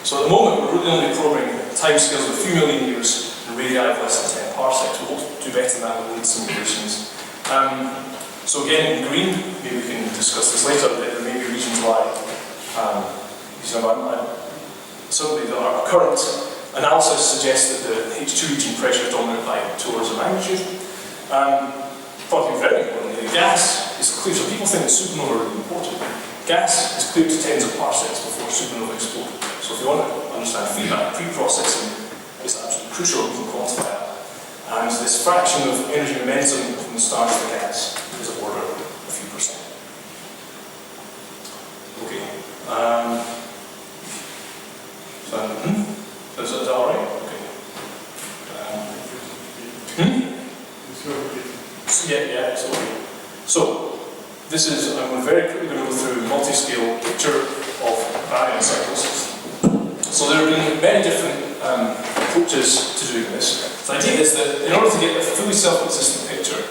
so at the moment we're really only probing timescales of a few million years and radii of less than 10 parsecs. We'll do better than that with lead simulations. So again, in green, maybe we can discuss this later, but there may be reasons why certainly our current analysis suggests that the H2 region pressure is dominant by 2 orders of magnitude. Probably very importantly, the gas is clear. So people think that supernova are really important. Gas is clear to tens of parsecs before supernova explode. So if you want to understand feedback, pre-processing is absolutely crucial. We can quantify that. And this fraction of energy momentum from the start of the gas is of order a few percent. Okay. Is that all right? Okay. Yeah, it's okay. So, this is, I'm very quickly going to go through a multi-scale picture of baryon cycles. So there have been many different approaches to doing this. The idea is that in order to get a fully self-consistent picture,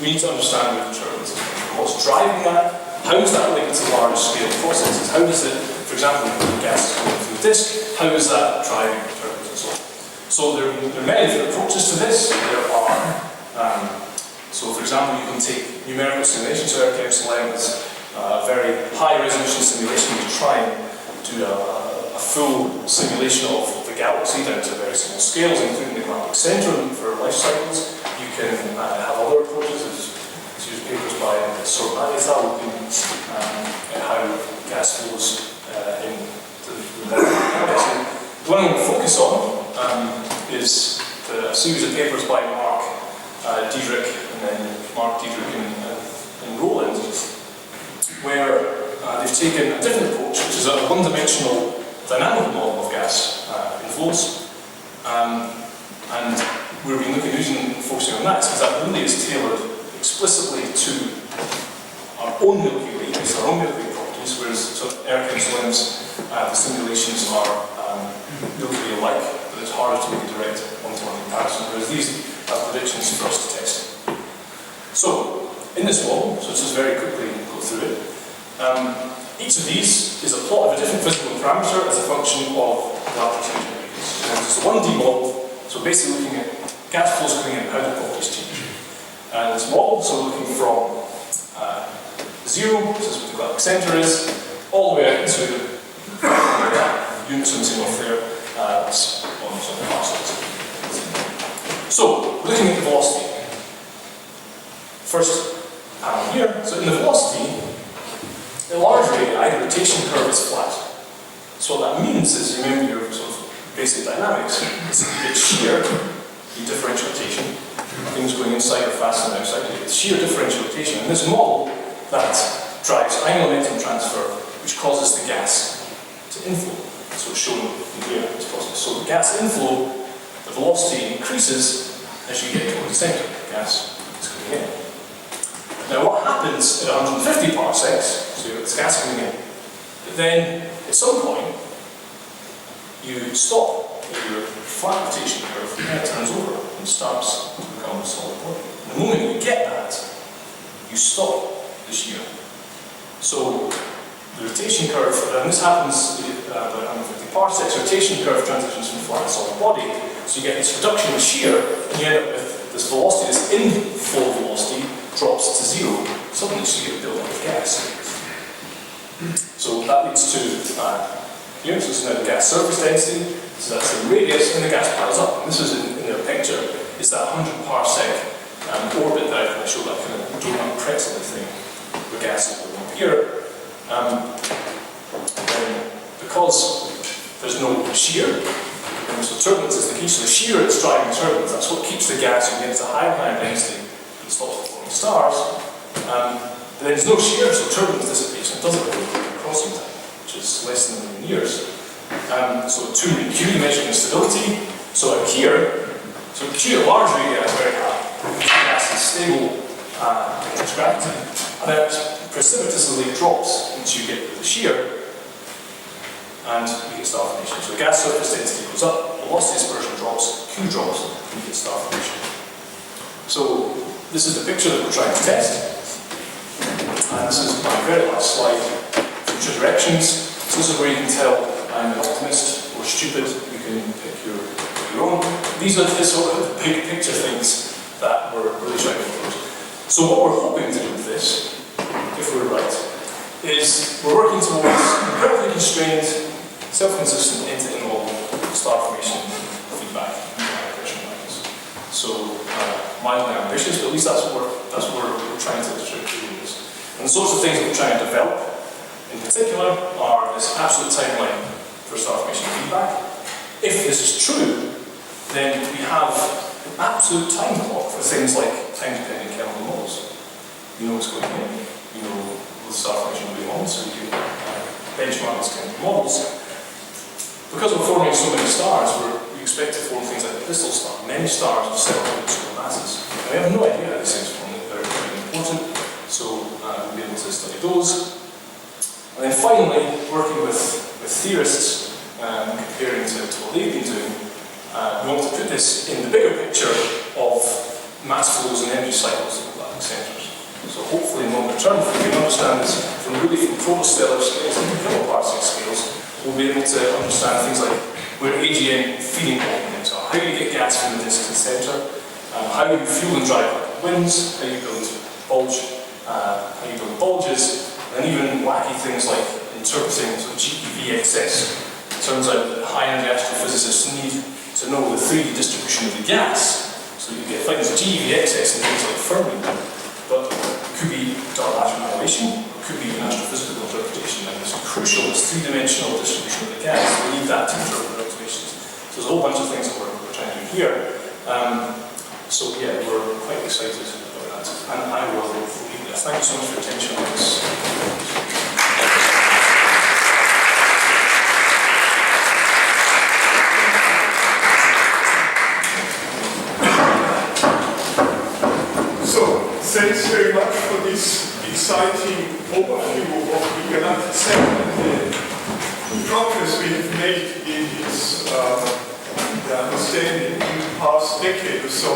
we need to understand where the turbulence is coming from. What's driving that? How is that linked to large scale processes? How does it, for example, when the gas is coming through the disk, how is that driving the turbulence and so on? So there are many different approaches to this. There are So for example, you can take numerical simulations, so RTX lens, a very high resolution simulation to try and do a full simulation of the galaxy down to very small scales, including the Galactic Center for life cycles. You can have other approaches, as use papers by Sormaniza, looking at how gas flows in the galaxy. The one I'm going to focus on is a series of papers by Mark Diedrich and then Mark Diedrich and Roland, where they've taken a different approach, which is a one-dimensional dynamical model of gas inflows. And we've been focusing on that because that really is tailored explicitly to our own Milky Way, it's our own Milky Way properties, whereas sort of Erkin's lens, the simulations are Milky Way-like, but it's harder to make a direct one-to-one comparison, whereas these are predictions for us to test. So, in this model, so let's just very quickly go through it. Each of these is a plot of a different physical parameter as a function of galactic center radius. So it's a 1D model, so basically looking at gas flows coming in, how do properties change. And this model, so looking from 0, this is what the galactic center is, all the way out to units in off there, that's on some parsecs. So, looking at the velocity. First panel here, so in the velocity, the large radii, the rotation curve is flat. So what that means is, you remember your sort of basic dynamics, is that you get shear, you differential rotation, things going inside or faster than outside, you get shear differential rotation. In this model, that drives angular momentum transfer, which causes the gas to inflow. So it's shown in here, this process. So the gas inflow, the velocity increases as you get towards the center. The gas is coming in. Now what happens at 150 parsecs, so you have this gas coming in, but then at some point you stop at your flat rotation curve and it turns over and starts to become a solid body. And the moment you get that, you stop the shear. So the rotation curve, and this happens at about 150 parsecs, rotation curve transitions from flat to solid body, so you get this reduction in shear and you end up with this velocity, this inflow velocity drops to 0, suddenly you get a build-up of gas. So that leads to here, so this is now the gas surface density, so that's the radius, and the gas piles up. And this is in their picture, is that 100 parsec orbit that I showed, that kind of donut pretzel thing, where gas is going up here. And because there's no shear, and so turbulence is the key, so the shear is driving turbulence, that's what keeps the gas from getting to higher and higher density and stops forming stars. But there's no shear, so turbulence dissipates, and it doesn't go crossing time, which is less than a million years. So 2 Q, you measure instability. So out here, so Q at large radii is very high. The gas is stable against gravity, and then it precipitously drops once you get the shear, and you get star formation. So the gas surface density goes up, velocity dispersion drops, Q drops, and you get star formation. So this is the picture that we're trying to test. And this is my very last slide, future directions. So this is where you can tell I'm an optimist or stupid. You can pick your own. These are the sort of big picture things that we're really trying to approach. So what we're hoping to do with this, if we're right, is we're working towards incredibly constrained, self-consistent end-to-end model star formation feedback pressure lines. So mildly ambitious, but at least that's what we're trying to do. And the sorts of things that we're trying to develop, in particular, are this absolute timeline for star formation feedback. If this is true, then we have an absolute time clock for things like time-dependent chemical models. You know what's going on, you know the star formation going on, so you can benchmark these kind of models. Because we're forming so many stars, we expect to form things like a crystal star. Many stars have several solar masses. And we have no idea how these things form. They're very important. So we'll be able to study those. And then finally, working with theorists, comparing to what they've been doing, we want to put this in the bigger picture of mass flows and energy cycles of galactic centers. So hopefully in longer term, if we can understand this from protostellar scales and kiloparsec scales, we'll be able to understand things like where AGN feeding bottlenecks are, how do you get gas from the disk to the center, how do you fuel and dry winds, how you build bulges, and even wacky things like interpreting GeV excess. It turns out that high-end astrophysicists need to know the 3D distribution of the gas, so you get things GeV excess and things like Fermi, but it could be dark matter annihilation, it could be an astrophysical interpretation, and it's crucial, this three-dimensional distribution of the gas. We need that to interpret our observations. So there's a whole bunch of things that we're trying to do here. So yeah, we're quite excited about that. And I will leave it there. Thank you so much for your attention on this. So, thanks very much for this exciting overview of the Galactic Center and the progress we have made in its understanding in the past decade or so.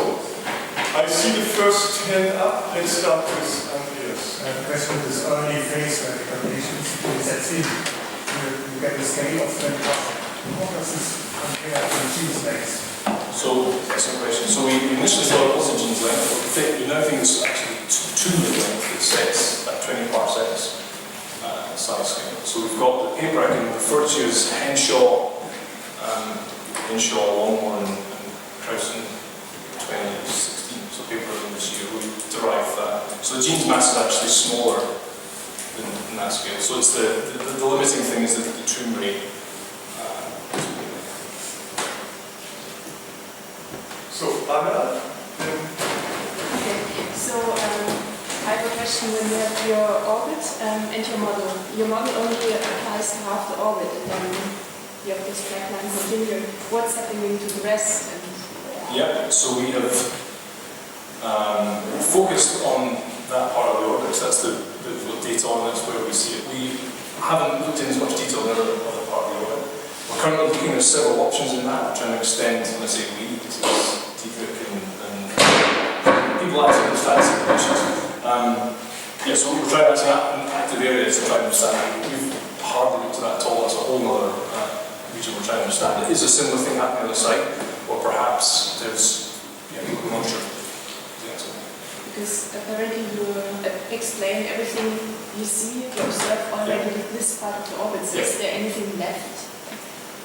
I see the first hand up. Let's start with Andreas. I have a question with this early phase where the calculations sets in. You get the scale of 20,000. How does this compare to the gene's length? So, that's a question. So we initially thought it was a gene's length, but we now think it's actually 2 the length. It sets at 20 parsecs size scale. So we've got the paper I can refer to as Henshaw, Longmore, and Krausen 2016. So paper in this year, we derived that. So the gene's mass is actually smaller than that scale. So it's the limiting thing is the tomb rate. So, Anna? Okay, so I have a question. When you have your orbit and your model only applies to half the orbit, and then you have this flat line continuum. What's happening to the rest? Yeah, so we have focused on that part of the orbit. So that's the data on, that's where we see it. We haven't looked in as much detail in the other part of the orbit. We're currently looking at several options in that. We're trying to extend, let's say, and people actually understand simulations. Yeah, so we're trying to active areas to try and understand that. We've hardly looked at that at all. That's a whole other region we're trying to understand. Is a similar thing happening on the site, or perhaps there's, we're not sure. Because apparently you explain everything you see, you observe already this part of the orbit. So is there anything left?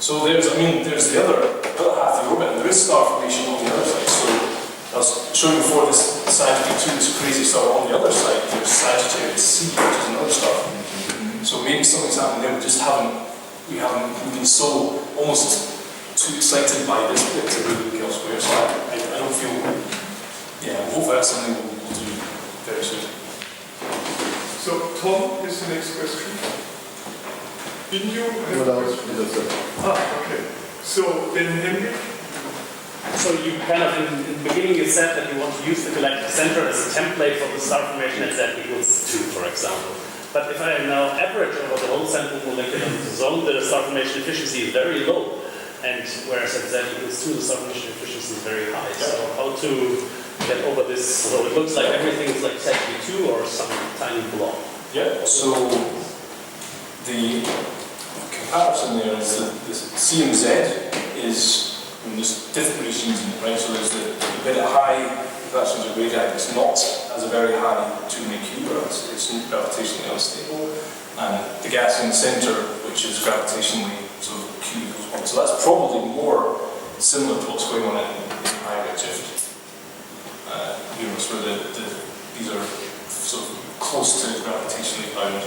So there's the other half of the orbit, and there is star formation on the other side. So I was showing before this Sagittarius 2, this crazy star on the other side. There's Sagittarius C, which is another star formation. So maybe something's happening there. We've been so almost too excited by this bit to really look elsewhere. So I don't feel. Hopefully that's something we'll do very soon. So, Tom is the next question. Didn't you have a question? Okay. So, then Henry? So you kind of, in the beginning you said that you want to use the Galactic Center as a template for the star formation at Z equals 2, for example. But if I now average over the whole central molecular zone, the star formation efficiency is very low. And whereas at Z equals 2, the star formation efficiency is very high. So how to get over this? So it looks like everything is like ZB2 or some tiny block. Yeah, so the comparison there is that the CMZ is, there's different regimes in it, right? So there's the bit at high gravitational radii, it's not as a very high 2 MQ, but it's gravitationally unstable. And the gas in the center, which is gravitationally sort of Q equals 1. So that's probably more similar to what's going on in high redshift universe, where these are sort of close to gravitationally bound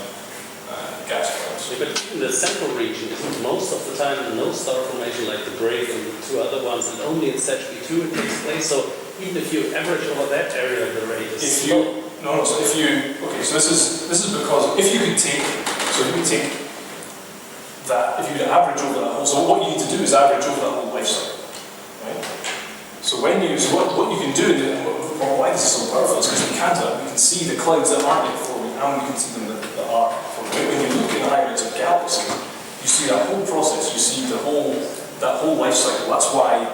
gas clouds. But in the central region, isn't most of the time no star formation like the Brave and the 2 other ones, and only in ZB2 it takes place? So even if you average over that area, the rate is slow. So this is because if you could take that, if you could average over that whole, so what you need to do is average over that whole life cycle, right? So what you can do, and why this is so powerful, is because we can see the clouds that aren't yet forming, and we can see them that are forming. When you look in the high rates of galaxy, you see that whole process, you see that whole life cycle. That's why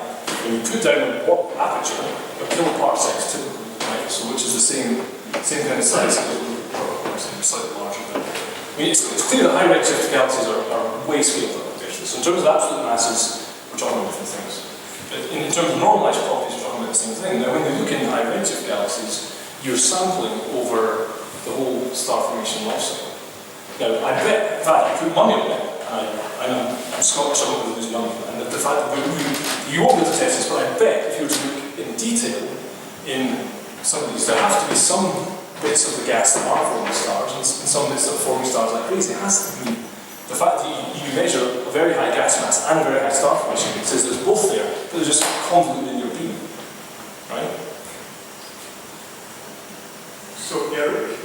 when you put down a aperture, a kiloparsecs typically, right? So which is the same kind of size, slightly larger. It's clear that high redshift galaxies are way scaled up. So in terms of absolute masses, we're talking about different things. But in terms of normalized properties, we're talking about the same thing. Now, when you look in high redshift galaxies, you're sampling over the whole star formation life cycle. Now, I bet, in fact, I put money on it, and I'm Scottish, I don't lose money, and the fact that you won't be able to test this, but I bet if you were to look in detail in some of these, there have to be some bits of the gas that are forming stars, and some bits that are forming stars like crazy. It has to be. The fact that you measure a very high gas mass and a very high star formation, it says there's both there, but they're just convoluted in your beam, right? So, Eric,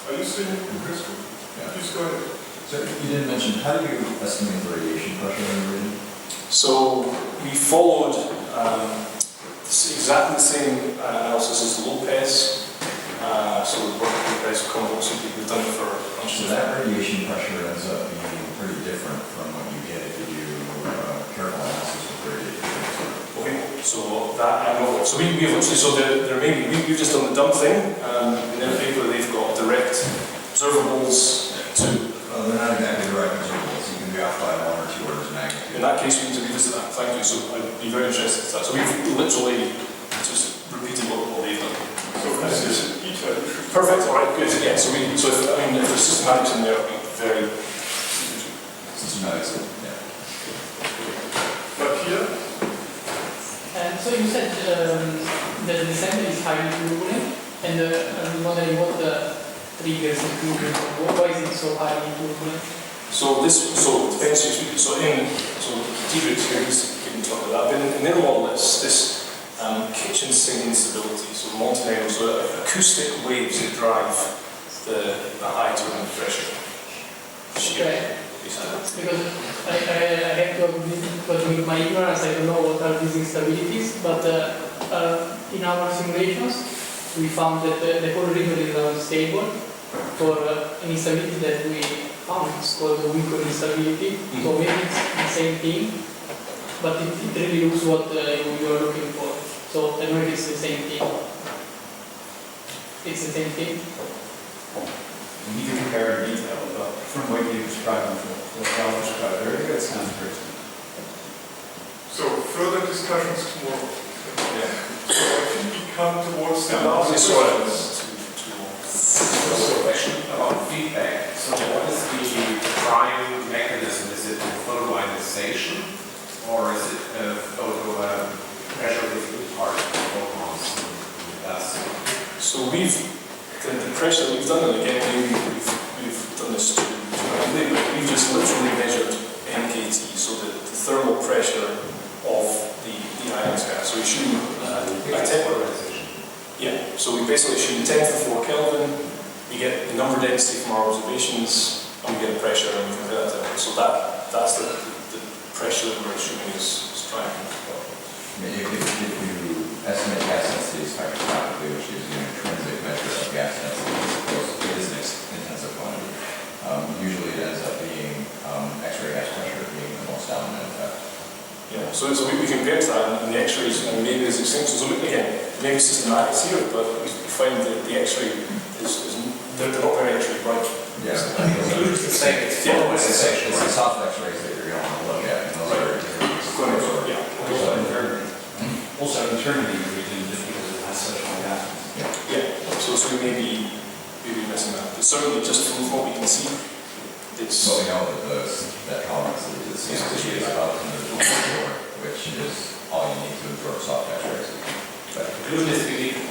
are you seeing the question? Yeah. Please go ahead. So you didn't mention, how do you estimate the radiation pressure in the region? So we followed exactly the same analysis as Lopez. So we worked with Lopez, Combos, and people who've done it for a bunch So of that radiation pressure ends up being pretty different from what you get if you do careful analysis with radiation. Okay, so that I know of. So we've actually, so there may be, we've just done the dumb thing. In their paper, they've got direct observables to. Well, they're not exactly direct observables. You can be off by 1 or 2 orders of magnitude. In that case, we need to revisit that. Thank you. So I'd be very interested in that. So we've literally just repeated what they've done. So this is ETA. Perfect. All right. Good. Yeah. So if there's systematics in there, it'll be very Systematics, yeah. But here, So you said that the sample is highly turbulent, and I'm wondering what triggers the turbulence. Why is it so highly turbulent? So it depends who you speak to. So Diedrich here, he's giving talk about that. But in their model, it's this kitchen sink instability. So Montenegro, so acoustic waves that drive the high turbulent pressure. Okay. Because I have to admit my ignorance, I don't know what are these instabilities, but in our simulations we found that the whole region is unstable for an instability that we found. It's called the Winkel instability. So maybe it's the same thing, but it really looks what you are looking for. So I don't know if it's the same thing. It's the same thing. We need to compare in detail, but from what you described and what Val described earlier, it sounds great. so further discussions tomorrow. Yeah. So I think we come towards the Yeah, last this questions. Also a question about feedback. So what is the prime mechanism? Is it photoionization or is it pressure different parts of photons? So the pressure we've done it again, we've done this to we've just literally measured NKT, so the thermal pressure of the ions gas. So we assume so we basically assume 10 to the 4 Kelvin, we get the number density from our observations, and we get the pressure, and we compare that to it. So that's the pressure that we're assuming is trying. If you estimate gas density spectroscopically, which is an intrinsic measure of gas density, it is an intensive quantity. Usually it ends up being X-ray gas pressure being the most dominant effect. Yeah, so we compare to that, and the X-rays, and maybe there's extinctions. So again, maybe systematics here, but we find that the X-ray they're not very X-ray bright. Yeah. It's the same. It's photoionization. It's the soft X-rays that you're going to look at, and those are Also, internally, we do just because it has such high gas. Yeah, so we may be missing that. But certainly, just from what we can see, it's. So we know that that tolerance is about 100, which is all you need to absorb soft X-rays. But the conclusion is we need to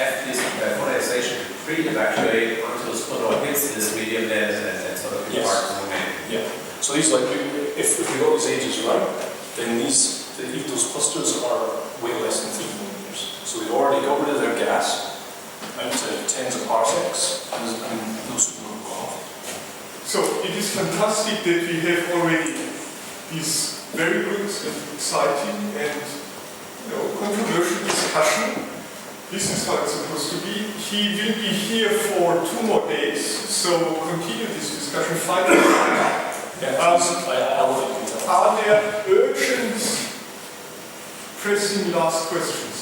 have this photoionization pre-evacuate until the photon hits this medium lens and sort of impart the moment. Yeah. So these if we got these ages right, then those clusters are way less than 3 millimeters. So we've already got rid of their gas out to tens of parsecs, and no supernova go off. So it is fantastic that we have already this very good and exciting and controversial discussion. This is how it's supposed to be. He will be here for 2 more days, so continue this discussion. Finally, are there urgent, pressing last questions?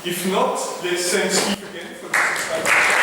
If not, let's thank Steve again for this exciting